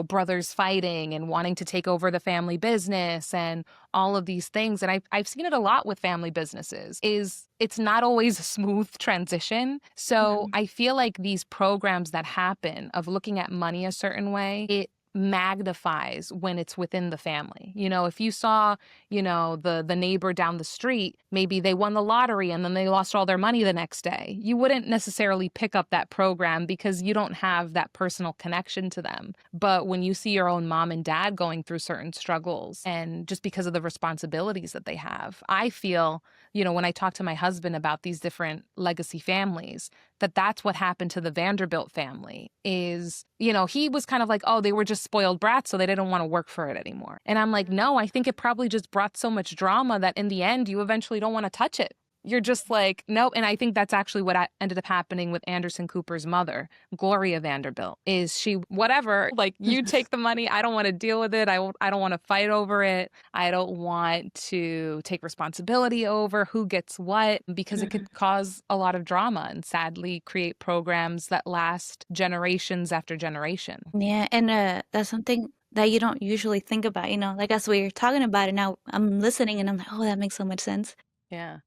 brothers fighting and wanting to take over the family business and all of these things. And I've seen it a lot with family businesses is it's not always a smooth transition. So Mhm. I feel like these programs that happen of looking at money a certain way, it magnifies when it's within the family. If you saw, the neighbor down the street, maybe they won the lottery and then they lost all their money the next day. You wouldn't necessarily pick up that program because you don't have that personal connection to them. But when you see your own mom and dad going through certain struggles and just because of the responsibilities that they have, I feel, when I talk to my husband about these different legacy families, that's what happened to the Vanderbilt family is, he was kind of like, oh, they were just spoiled brats, so they didn't want to work for it anymore. And I'm like, no, I think it probably just brought so much drama that in the end, you eventually don't want to touch it. You're just like, nope. And I think that's actually what ended up happening with Anderson Cooper's mother, Gloria Vanderbilt, is she, whatever, like you take the money. I don't want to deal with it. I don't want to fight over it. I don't want to take responsibility over who gets what because it could cause a lot of drama and sadly create programs that last generations after generation. Yeah, and that's something that you don't usually think about, like as we're talking about it now, I'm listening and I'm like, oh, that makes so much sense. Yeah.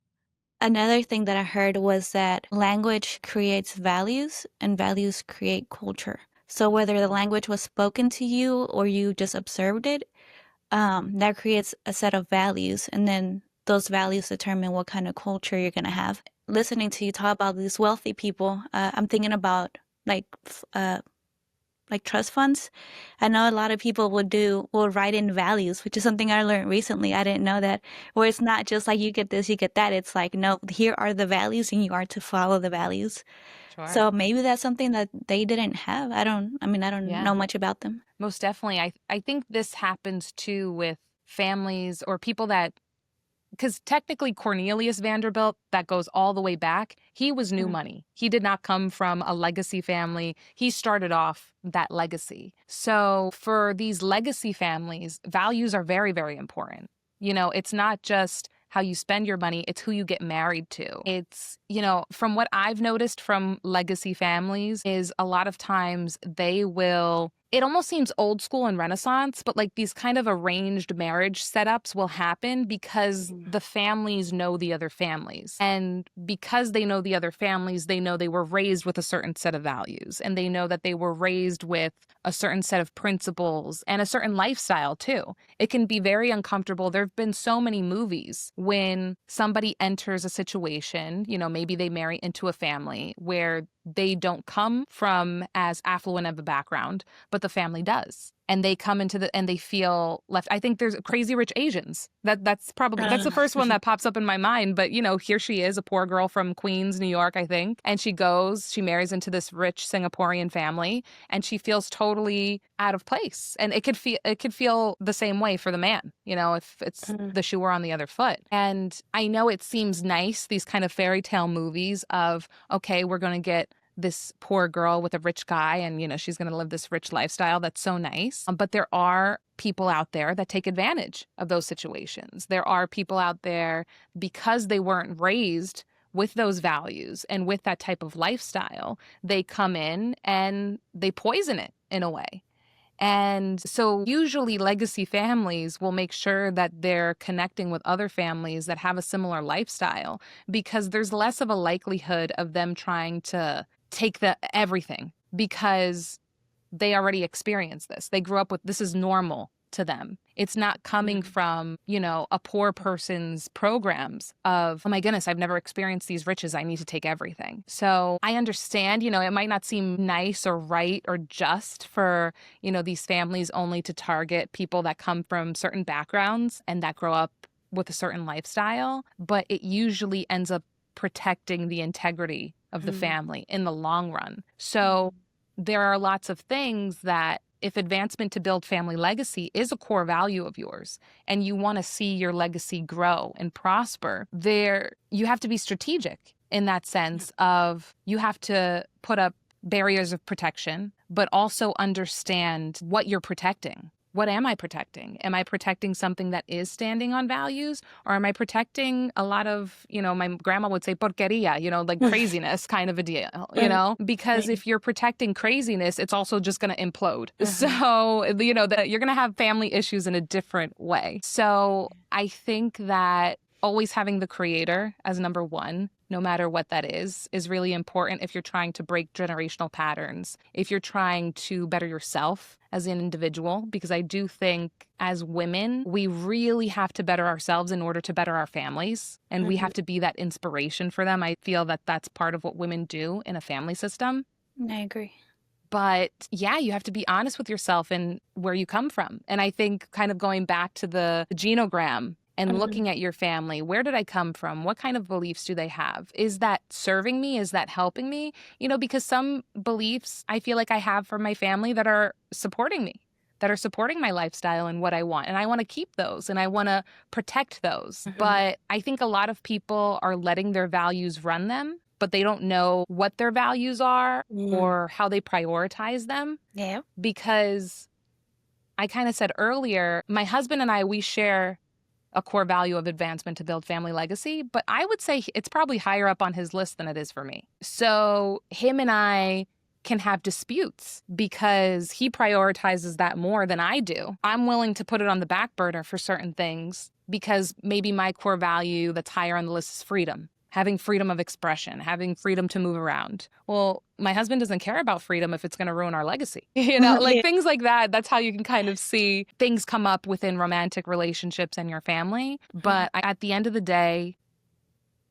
Another thing that I heard was that language creates values and values create culture. So whether the language was spoken to you or you just observed it, that creates a set of values, and then those values determine what kind of culture you're gonna have. Listening to you talk about these wealthy people, I'm thinking about like like trust funds. I know a lot of people will write in values, which is something I learned recently. I didn't know that. Where it's not just like you get this, you get that. It's like, no, here are the values and you are to follow the values. Sure. So maybe that's something that they didn't have. I don't Yeah. know much about them. Most definitely. I think this happens too with families or people that because technically Cornelius Vanderbilt, that goes all the way back, he was new Mm. money. He did not come from a legacy family. He started off that legacy. So for these legacy families, values are very, very important. It's not just how you spend your money, it's who you get married to. It's, from what I've noticed from legacy families is a lot of times they will it almost seems old school and Renaissance, but like these kind of arranged marriage setups will happen because the families know the other families. And because they know the other families, they know they were raised with a certain set of values and they know that they were raised with a certain set of principles and a certain lifestyle too. It can be very uncomfortable. There have been so many movies when somebody enters a situation, maybe they marry into a family where they don't come from as affluent of a background, but the family does. And they come and they feel left. I think there's Crazy Rich Asians. That's the first one that pops up in my mind. But, here she is, a poor girl from Queens, New York, I think. And she marries into this rich Singaporean family and she feels totally out of place. And it could feel the same way for the man, if it's the shoe were on the other foot. And I know it seems nice, these kind of fairy tale movies of, okay, we're going to get this poor girl with a rich guy and she's going to live this rich lifestyle that's so nice, but there are people out there that take advantage of those situations. There are people out there because they weren't raised with those values and with that type of lifestyle, they come in and they poison it in a way. And so usually legacy families will make sure that they're connecting with other families that have a similar lifestyle because there's less of a likelihood of them trying to take everything because they already experienced this. They grew up with this is normal to them. It's not coming from, a poor person's programs of, oh my goodness, I've never experienced these riches. I need to take everything. So I understand, it might not seem nice or right or just for, these families only to target people that come from certain backgrounds and that grow up with a certain lifestyle, but it usually ends up protecting the integrity of the family in the long run. So there are lots of things that if advancement to build family legacy is a core value of yours and you want to see your legacy grow and prosper, there you have to be strategic in that sense of you have to put up barriers of protection, but also understand what you're protecting. What am I protecting? Am I protecting something that is standing on values? Or am I protecting a lot of, my grandma would say porqueria, like craziness kind of a deal, Right. Because Right. if you're protecting craziness, it's also just going to implode. Uh-huh. So, that you're going to have family issues in a different way. So I think that always having the creator as number one, no matter what that is really important if you're trying to break generational patterns, if you're trying to better yourself as an individual, because I do think as women, we really have to better ourselves in order to better our families. And we have to be that inspiration for them. I feel that that's part of what women do in a family system. I agree. But yeah, you have to be honest with yourself and where you come from. And I think kind of going back to the genogram and Mhm. looking at your family, where did I come from? What kind of beliefs do they have? Is that serving me? Is that helping me? Because some beliefs I feel like I have from my family that are supporting me, that are supporting my lifestyle and what I want. And I want to keep those and I want to protect those. Mhm. But I think a lot of people are letting their values run them, but they don't know what their values are Mm. or how they prioritize them. Yeah. Because I kind of said earlier, my husband and I, we share a core value of advancement to build family legacy, but I would say it's probably higher up on his list than it is for me. So him and I can have disputes because he prioritizes that more than I do. I'm willing to put it on the back burner for certain things because maybe my core value that's higher on the list is freedom. Having freedom of expression, having freedom to move around. Well, my husband doesn't care about freedom if it's going to ruin our legacy. Like Yeah. things like that. That's how you can kind of see things come up within romantic relationships and your family. Mhm. But at the end of the day,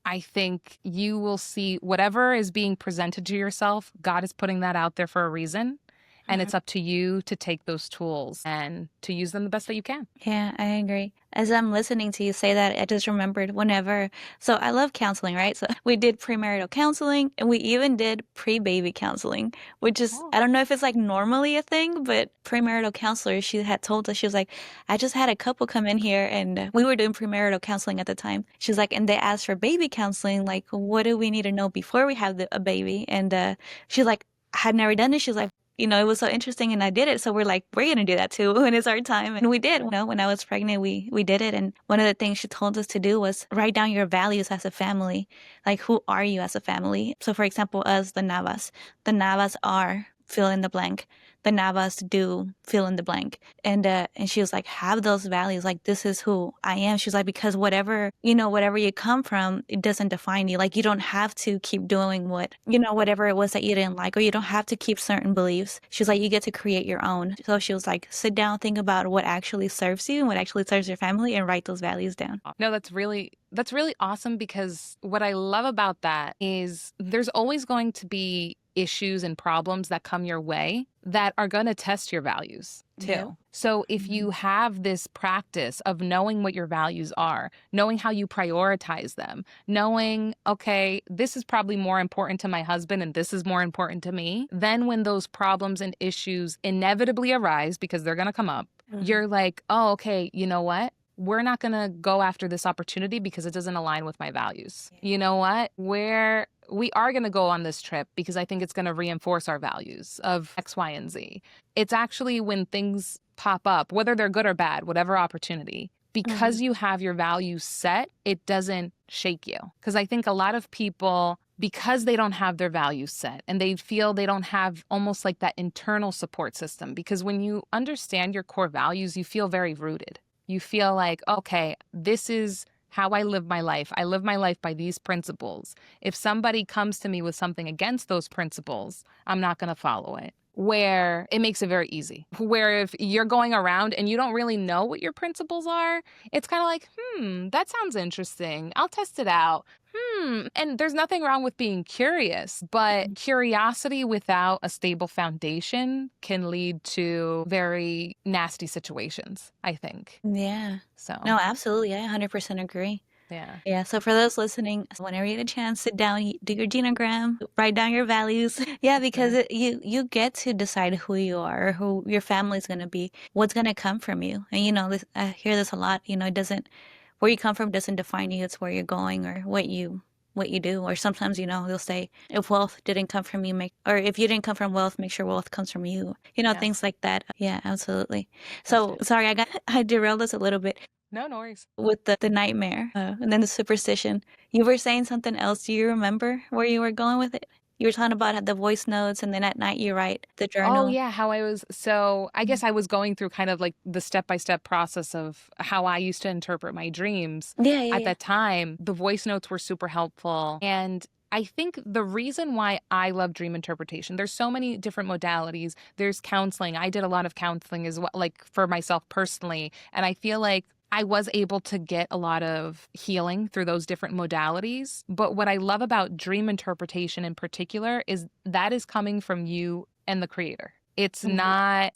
I think you will see whatever is being presented to yourself, God is putting that out there for a reason. And Mhm. it's up to you to take those tools and to use them the best that you can. Yeah, I agree. As I'm listening to you say that, I just remembered so I love counseling, right? So we did premarital counseling and we even did pre-baby counseling, which is, Oh. I don't know if it's like normally a thing, but premarital counselor, she had told us, she was like, I just had a couple come in here and we were doing premarital counseling at the time. She's like, and they asked for baby counseling, like, what do we need to know before we have a baby? And she's like, I had never done it. She's like, it was so interesting and I did it. So we're like, we're going to do that too when it's our time. And we did, when I was pregnant, we did it. And one of the things she told us to do was write down your values as a family. Like, who are you as a family? So for example, us, the Navas are fill in the blank. The Navas do fill in the blank. And she was like, have those values. Like, this is who I am. She was like, because whatever you come from, it doesn't define you. Like, you don't have to keep doing whatever it was that you didn't like, or you don't have to keep certain beliefs. She was like, you get to create your own. So she was like, sit down, think about what actually serves you and what actually serves your family and write those values down. No, that's really awesome because what I love about that is there's always going to be issues and problems that come your way that are going to test your values Yeah. too. So if you have this practice of knowing what your values are, knowing how you prioritize them, knowing, okay, this is probably more important to my husband and this is more important to me, then when those problems and issues inevitably arise because they're going to come up, Mhm. you're like, oh, okay, you know what? We're not going to go after this opportunity because it doesn't align with my values. You know what? We are going to go on this trip because I think it's going to reinforce our values of X, Y, and Z. It's actually when things pop up, whether they're good or bad, whatever opportunity, because Mhm. you have your values set, it doesn't shake you. Because I think a lot of people, because they don't have their values set and they feel they don't have almost like that internal support system, because when you understand your core values, you feel very rooted. You feel like, okay, this is how I live my life. I live my life by these principles. If somebody comes to me with something against those principles, I'm not going to follow it. Where it makes it very easy. Where if you're going around and you don't really know what your principles are, it's kind of like, that sounds interesting. I'll test it out. And there's nothing wrong with being curious, but curiosity without a stable foundation can lead to very nasty situations, I think. Yeah. So, No, absolutely. I 100% agree. Yeah. Yeah, so for those listening, whenever you get a chance, sit down, do your genogram, write down your values. Yeah, because Sure. you get to decide who you are, or who your family's going to be, what's going to come from you. And I hear this a lot, it doesn't where you come from doesn't define you, it's where you're going or what you do. Or sometimes, they'll say if wealth didn't come from you, make or if you didn't come from wealth, make sure wealth comes from you. Things Yes. like that. Yeah, absolutely. That's So it. sorry, I derailed us a little bit No, no worries. with the nightmare and then the superstition. You were saying something else. Do you remember where you were going with it? You were talking about the voice notes, and then at night you write the Oh journal. yeah, how I was so I Mhm. guess I was going through kind of like the step-by-step process of how I used to interpret my dreams. Yeah, yeah, At yeah. that time, the voice notes were super helpful. And I think the reason why I love dream interpretation, there's so many different modalities. There's counseling. I did a lot of counseling as well, like for myself personally. And I feel like I was able to get a lot of healing through those different modalities. But what I love about dream interpretation in particular is that is coming from you and the creator. Mhm. It's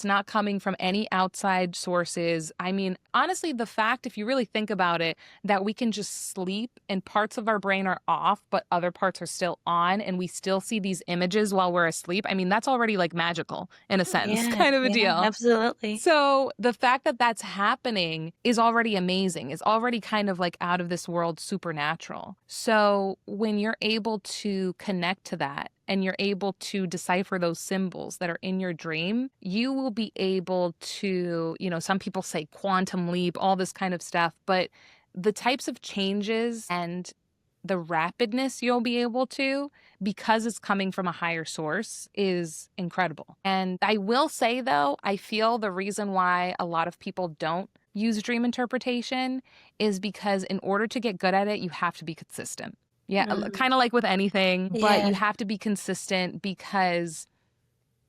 not coming from any outside sources. I mean, honestly, the fact, if you really think about it, that we can just sleep and parts of our brain are off, but other parts are still on, and we still see these images while we're asleep. I mean, that's already like magical in a sense, Yeah, kind of a yeah, deal. absolutely. So the fact that that's happening is already amazing, is already kind of like out of this world supernatural. So when you're able to connect to that and you're able to decipher those symbols that are in your dream, you will be able to, some people say quantum leap, all this kind of stuff, but the types of changes and the rapidness you'll be able to, because it's coming from a higher source, is incredible. And I will say, though, I feel the reason why a lot of people don't use dream interpretation is because in order to get good at it, you have to be consistent. Yeah, Mm. kind of like with anything, but you Yeah. have to be consistent because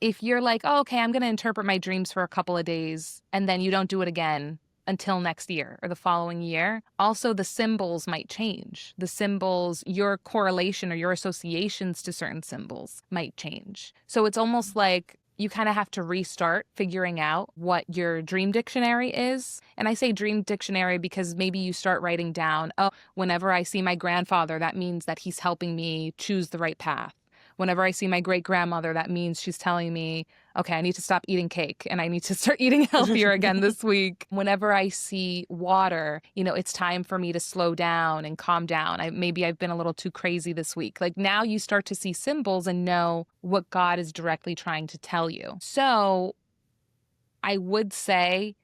if you're like, oh, okay, I'm going to interpret my dreams for a couple of days and then you don't do it again until next year or the following year, also the symbols might change. The symbols, your correlation or your associations to certain symbols might change. So it's almost like you kind of have to restart figuring out what your dream dictionary is. And I say dream dictionary because maybe you start writing down, oh, whenever I see my grandfather, that means that he's helping me choose the right path. Whenever I see my great grandmother, that means she's telling me, okay, I need to stop eating cake and I need to start eating healthier again this week. Whenever I see water, it's time for me to slow down and calm down. Maybe I've been a little too crazy this week. Like now you start to see symbols and know what God is directly trying to tell you. So I would say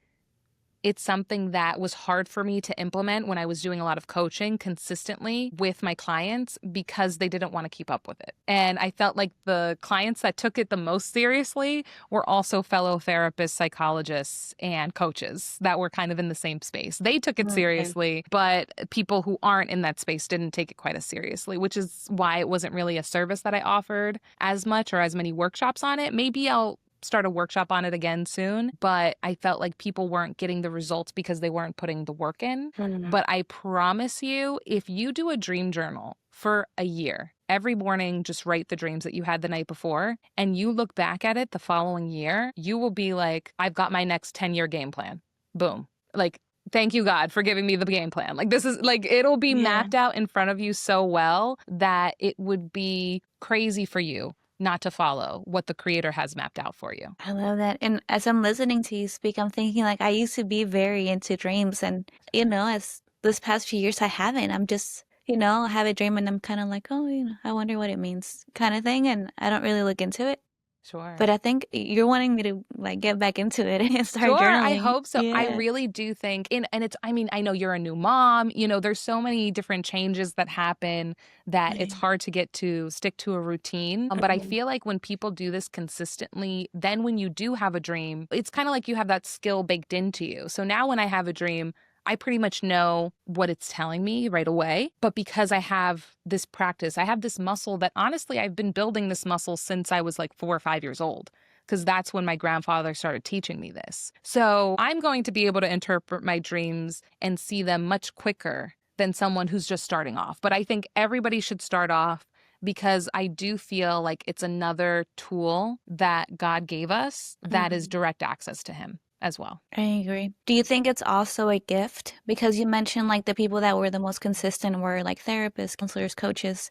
it's something that was hard for me to implement when I was doing a lot of coaching consistently with my clients because they didn't want to keep up with it. And I felt like the clients that took it the most seriously were also fellow therapists, psychologists, and coaches that were kind of in the same space. They took it Okay. seriously, but people who aren't in that space didn't take it quite as seriously, which is why it wasn't really a service that I offered as much or as many workshops on it. Maybe I'll start a workshop on it again soon, but I felt like people weren't getting the results because they weren't putting the work in. Mm. But I promise you, if you do a dream journal for a year, every morning just write the dreams that you had the night before, and you look back at it the following year, you will be like, I've got my next 10-year game plan. Boom. Like, thank you, God, for giving me the game plan. Like, this is like, it'll be Yeah. mapped out in front of you so well that it would be crazy for you not to follow what the creator has mapped out for you. I love that. And as I'm listening to you speak, I'm thinking like I used to be very into dreams, and as this past few years I haven't. I'm just, I have a dream and I'm kind of like, oh, I wonder what it means, kind of thing, and I don't really look into it. Sure. But I think you're wanting me to like get back into it and start Sure, I journaling. hope so. I Yeah. really do think and it's I mean, I know you're a new mom, there's so many different changes that happen that it's Yeah. hard to get to stick to a routine. But I Mhm. feel like when people do this consistently, then when you do have a dream, it's kind of like you have that skill baked into you. So now when I have a dream, I pretty much know what it's telling me right away. But because I have this practice, I have this muscle that honestly, I've been building this muscle since I was like 4 or 5 years old because that's when my grandfather started teaching me this. So I'm going to be able to interpret my dreams and see them much quicker than someone who's just starting off. But I think everybody should start off because I do feel like it's another tool that God gave us that is Mhm. direct access to Him. as well. I agree. Do you think it's also a gift? Because you mentioned like the people that were the most consistent were like therapists, counselors, coaches,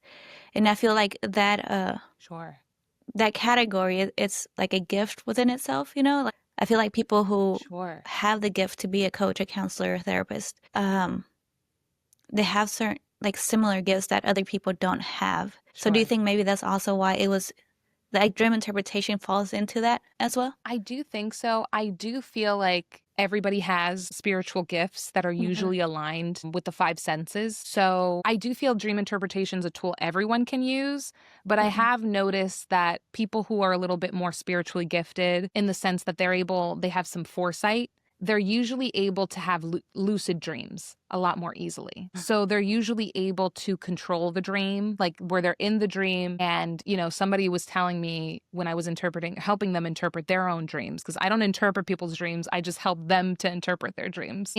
and I feel like Sure. that category it's like a gift within itself. Like I feel like people who Sure. have the gift to be a coach, a counselor, a therapist, they have certain like similar gifts that other people don't have. So do you Sure. think maybe that's also why it was like dream interpretation falls into that as well? I do think so. I do feel like everybody has spiritual gifts that are Hmm. usually aligned with the five senses. So I do feel dream interpretation is a tool everyone can use. But I Hmm. have noticed that people who are a little bit more spiritually gifted, in the sense that they have some foresight, they're usually able to have lucid dreams a lot more easily. So they're usually able to control the dream, like where they're in the dream. And, somebody was telling me when I was helping them interpret their own dreams, because I don't interpret people's dreams, I just help them to interpret their dreams.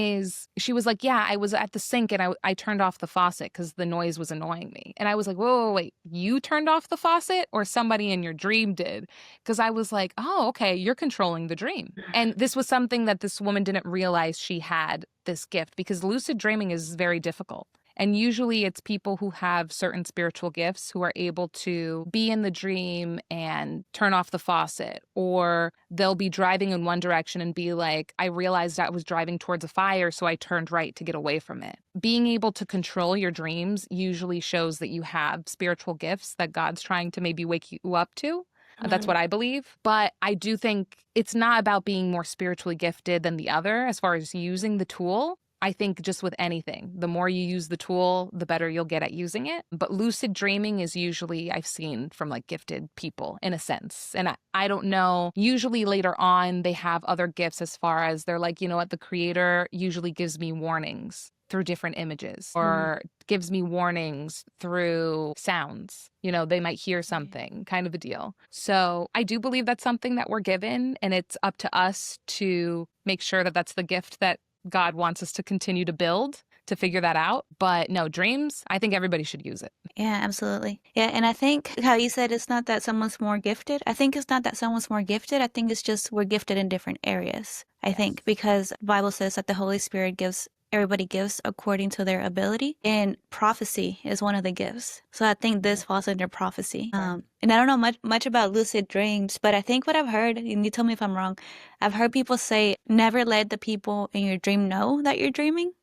She was like, yeah, I was at the sink and I turned off the faucet because the noise was annoying me. And I was like, whoa, wait, you turned off the faucet or somebody in your dream did? Because I was like, oh, okay, you're controlling the dream. And this was something that this woman didn't realize she had this gift, because lucid dreaming is very difficult. And usually it's people who have certain spiritual gifts who are able to be in the dream and turn off the faucet, or they'll be driving in one direction and be like, I realized I was driving towards a fire, so I turned right to get away from it. Being able to control your dreams usually shows that you have spiritual gifts that God's trying to maybe wake you up to. That's what I believe. But I do think it's not about being more spiritually gifted than the other as far as using the tool. I think just with anything, the more you use the tool, the better you'll get at using it. But lucid dreaming is usually, I've seen from like gifted people in a sense. And I don't know. Usually later on, they have other gifts as far as they're like, you know what, the creator usually gives me warnings through different images or gives me warnings through sounds. They might hear something, kind of a deal. So I do believe that's something that we're given, and it's up to us to make sure that that's the gift that God wants us to continue to build to figure that out. But no, dreams, I think everybody should use it. Yeah, absolutely. Yeah, and I think how you said it's not that someone's more gifted. I think it's not that someone's more gifted. I think it's just we're gifted in different areas. I Yes. think because the Bible says that the Holy Spirit gives everybody gifts according to their ability, and prophecy is one of the gifts. So I think this falls under prophecy. Sure. And I don't know much about lucid dreams, but I think what I've heard, and you tell me if I'm wrong, I've heard people say never let the people in your dream know that you're dreaming.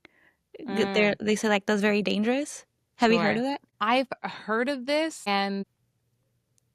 Mm, They say like that's very dangerous. Have you heard sure. of that? I've heard of this, and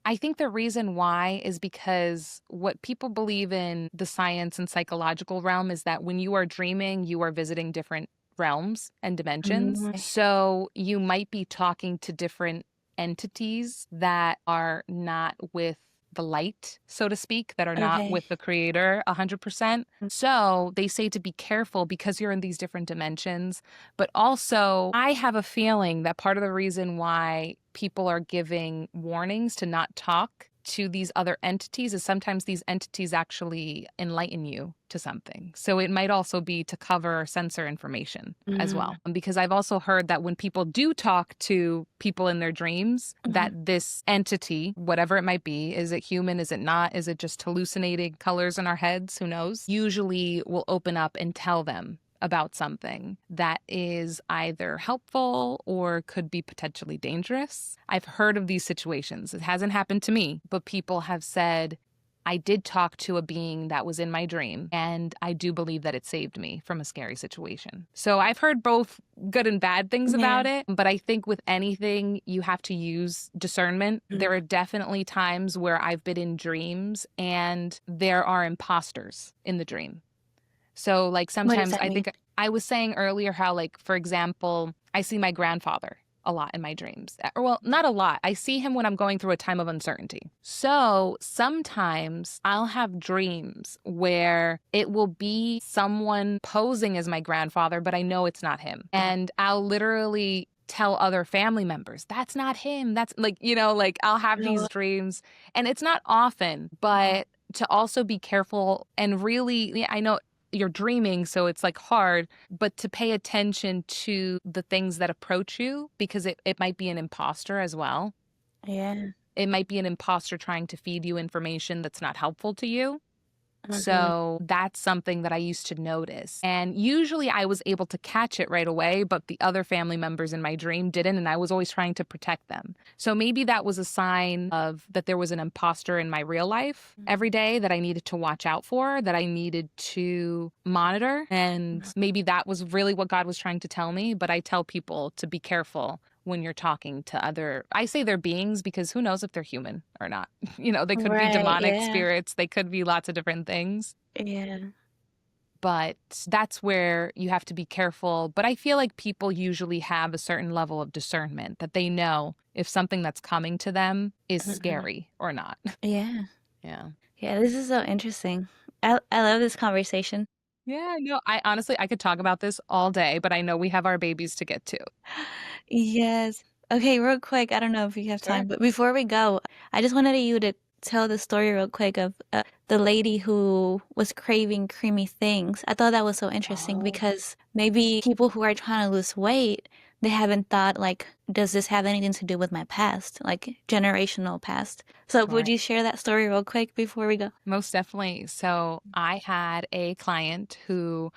I think the reason why is because what people believe in the science and psychological realm is that when you are dreaming, you are visiting different realms and dimensions. Mm. So you might be talking to different entities that are not with the light, so to speak, that are not Okay. with the creator 100%. So they say to be careful because you're in these different dimensions. But also, I have a feeling that part of the reason why people are giving warnings to not talk to these other entities is sometimes these entities actually enlighten you to something. So it might also be to cover or censor information as Mm. well. Because I've also heard that when people do talk to people in their dreams, that Mhm. this entity, whatever it might be, is it human? Is it not? Is it just hallucinating colors in our heads? Who knows? Usually will open up and tell them about something that is either helpful or could be potentially dangerous. I've heard of these situations. It hasn't happened to me, but people have said, I did talk to a being that was in my dream, and I do believe that it saved me from a scary situation. So I've heard both good and bad things Yeah. about it, but I think with anything, you have to use discernment. There are definitely times where I've been in dreams and there are imposters in the dream. So, like, What does sometimes that I mean? think I was saying earlier how, like, for example, I see my grandfather a lot in my dreams. Or, well, not a lot. I see him when I'm going through a time of uncertainty. So sometimes I'll have dreams where it will be someone posing as my grandfather, but I know it's not him. And I'll literally tell other family members, that's not him. That's like, like I'll have these Oh. dreams, and it's not often, but to also be careful and really, yeah, I know you're dreaming, so it's like hard, but to pay attention to the things that approach you because it might be an imposter as well. Yeah. It might be an imposter trying to feed you information that's not helpful to you. Mhm. So that's something that I used to notice. And usually I was able to catch it right away, but the other family members in my dream didn't. And I was always trying to protect them. So maybe that was a sign of that there was an imposter in my real life every day that I needed to watch out for, that I needed to monitor. And maybe that was really what God was trying to tell me. But I tell people to be careful when you're talking to other, I say they're beings because who knows if they're human or not. They could be Right, demonic yeah. spirits, they could be lots of different things. Yeah. But that's where you have to be careful. But I feel like people usually have a certain level of discernment that they know if something that's coming to them is Mhm. scary or not. Yeah. Yeah. Yeah, this is so interesting. I love this conversation. Yeah, no, I honestly, I could talk about this all day, but I know we have our babies to get to. Yes. Okay, real quick, I don't know if you have Sure. time, but before we go, I just wanted you to tell the story real quick of the lady who was craving creamy things. I thought that was so interesting Oh, because maybe people who are trying to lose weight, they haven't thought like, does this have anything to do with my past, like generational past? So would right. you share that story real quick before we go? Most definitely. So I had a client who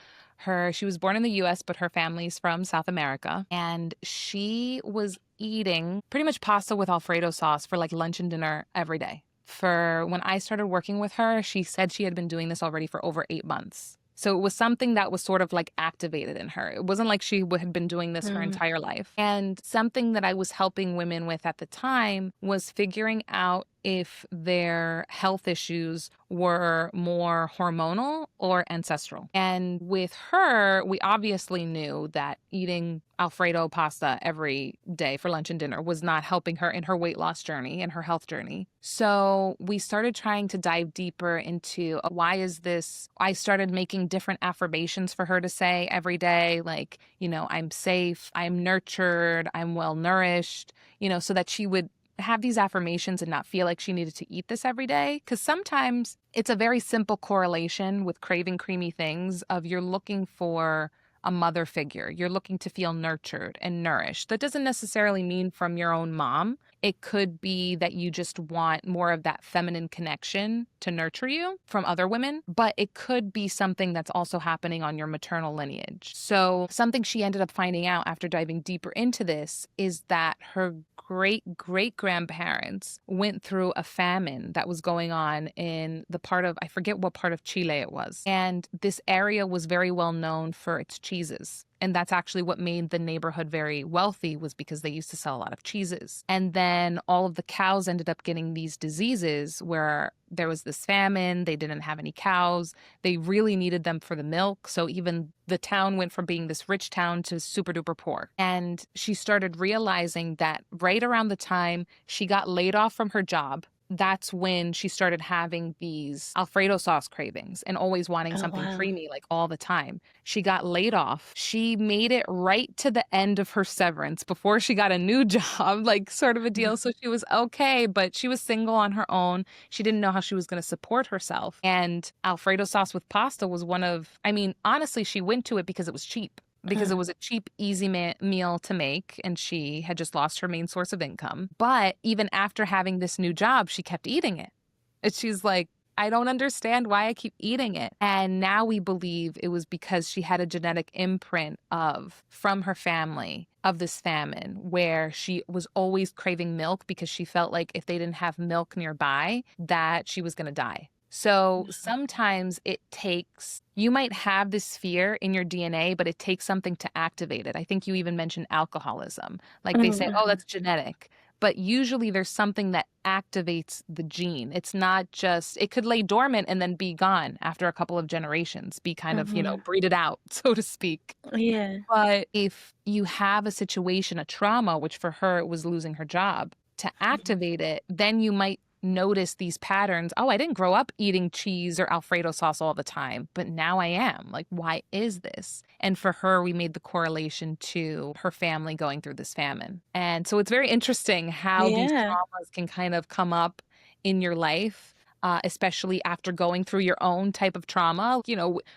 she was born in the US, but her family's from South America. And she was eating pretty much pasta with Alfredo sauce for like lunch and dinner every day. For when I started working with her, she said she had been doing this already for over 8 months. So it was something that was sort of like activated in her. It wasn't like she had been doing this her Mm, entire life. And something that I was helping women with at the time was figuring out if their health issues were more hormonal or ancestral. And with her, we obviously knew that eating Alfredo pasta every day for lunch and dinner was not helping her in her weight loss journey and her health journey. So we started trying to dive deeper into why is this? I started making different affirmations for her to say every day, like, I'm safe, I'm nurtured, I'm well nourished, so that she would have these affirmations and not feel like she needed to eat this every day. Because sometimes it's a very simple correlation with craving creamy things of you're looking for a mother figure. You're looking to feel nurtured and nourished. That doesn't necessarily mean from your own mom. It could be that you just want more of that feminine connection to nurture you from other women, but it could be something that's also happening on your maternal lineage. So, something she ended up finding out after diving deeper into this is that her great great grandparents went through a famine that was going on in the part of, I forget what part of Chile it was. And this area was very well known for its cheeses. And that's actually what made the neighborhood very wealthy, was because they used to sell a lot of cheeses. And then all of the cows ended up getting these diseases where there was this famine, they didn't have any cows, they really needed them for the milk. So even the town went from being this rich town to super duper poor. And she started realizing that right around the time she got laid off from her job, that's when she started having these Alfredo sauce cravings and always wanting oh, something wow. creamy like all the time. She got laid off. She made it right to the end of her severance before she got a new job, like sort of a deal. So she was okay, but she was single on her own. She didn't know how she was going to support herself. And Alfredo sauce with pasta was one of, I mean, honestly, she went to it because it was cheap. Because it Mm, was a cheap, easy meal to make, and she had just lost her main source of income. But even after having this new job, she kept eating it. And she's like, I don't understand why I keep eating it. And now we believe it was because she had a genetic imprint from her family of this famine where she was always craving milk because she felt like if they didn't have milk nearby, that she was going to die. So sometimes you might have this fear in your DNA, but it takes something to activate it. I think you even mentioned alcoholism. Like they say, oh, mhm, that's genetic. But usually there's something that activates the gene. It's not just, it could lay dormant and then be gone after a couple of generations, be kind of, mhm. breeded out, so to speak. Yeah. But if you have a situation, a trauma, which for her it was losing her job, to Mhm. activate it, then you might notice these patterns. Oh, I didn't grow up eating cheese or Alfredo sauce all the time, but now I am. Like, why is this? And for her, we made the correlation to her family going through this famine. And so it's very interesting how these Yeah. traumas can kind of come up in your life. Especially after going through your own type of trauma.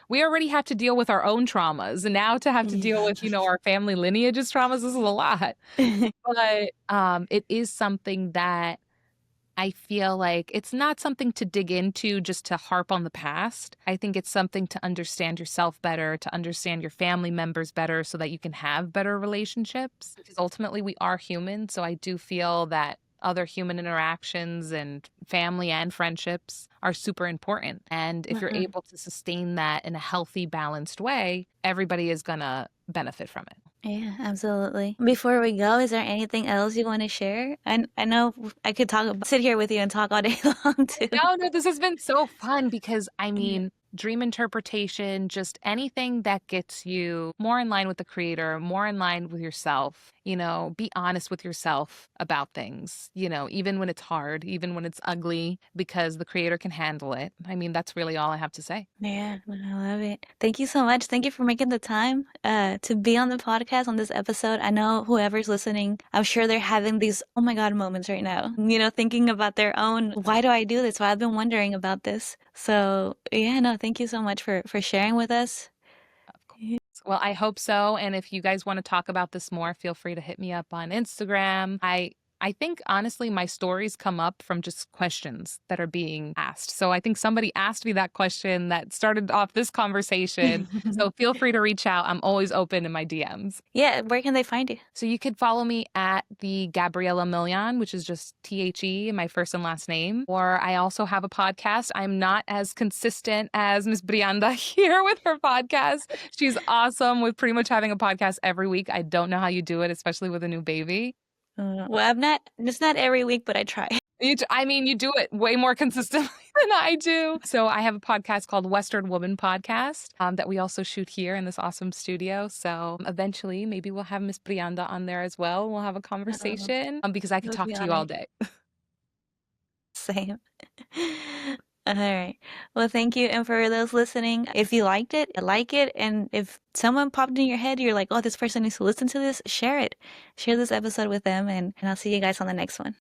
We already have to deal with our own traumas. And now to have to deal Yeah. with, our family lineage's traumas, this is a lot. But it is something that I feel like it's not something to dig into just to harp on the past. I think it's something to understand yourself better, to understand your family members better so that you can have better relationships. Because ultimately, we are human. So I do feel that other human interactions and family and friendships are super important. And if you're Mhm. able to sustain that in a healthy, balanced way, everybody is going to benefit from it. Yeah, absolutely. Before we go, is there anything else you want to share? I know I could sit here with you and talk all day long too. No, this has been so fun because I Yeah. mean, dream interpretation, just anything that gets you more in line with the creator, more in line with yourself, be honest with yourself about things, even when it's hard, even when it's ugly, because the creator can handle it. I mean, that's really all I have to say. Yeah, I love it. Thank you so much. Thank you for making the time to be on the podcast on this episode. I know whoever's listening, I'm sure they're having these oh my God moments right now, thinking about their own, why do I do this? Why I've been wondering about this. So yeah, no, thank you so much for sharing with us. Of course. Well, I hope so. And if you guys want to talk about this more, feel free to hit me up on Instagram. I think honestly, my stories come up from just questions that are being asked. So I think somebody asked me that question that started off this conversation. So feel free to reach out. I'm always open in my DMs. Yeah, where can they find you? So you could follow me at the Gabriela Milian, which is just THE, my first and last name. Or I also have a podcast. I'm not as consistent as Miss Brianda here with her podcast. She's awesome with pretty much having a podcast every week. I don't know how you do it, especially with a new baby. Well, it's not every week, but I try. I mean, you do it way more consistently than I do. So I have a podcast called Western Woman Podcast that we also shoot here in this awesome studio. So eventually, maybe we'll have Miss Brianda on there as well. We'll have a Oh, conversation because I could that would talk be to you all honored. day. Same. All right. Well, thank you. And for those listening, if you liked it, like it. And if someone popped in your head, you're like, oh, this person needs to listen to this, share it. Share this episode with them. And I'll see you guys on the next one.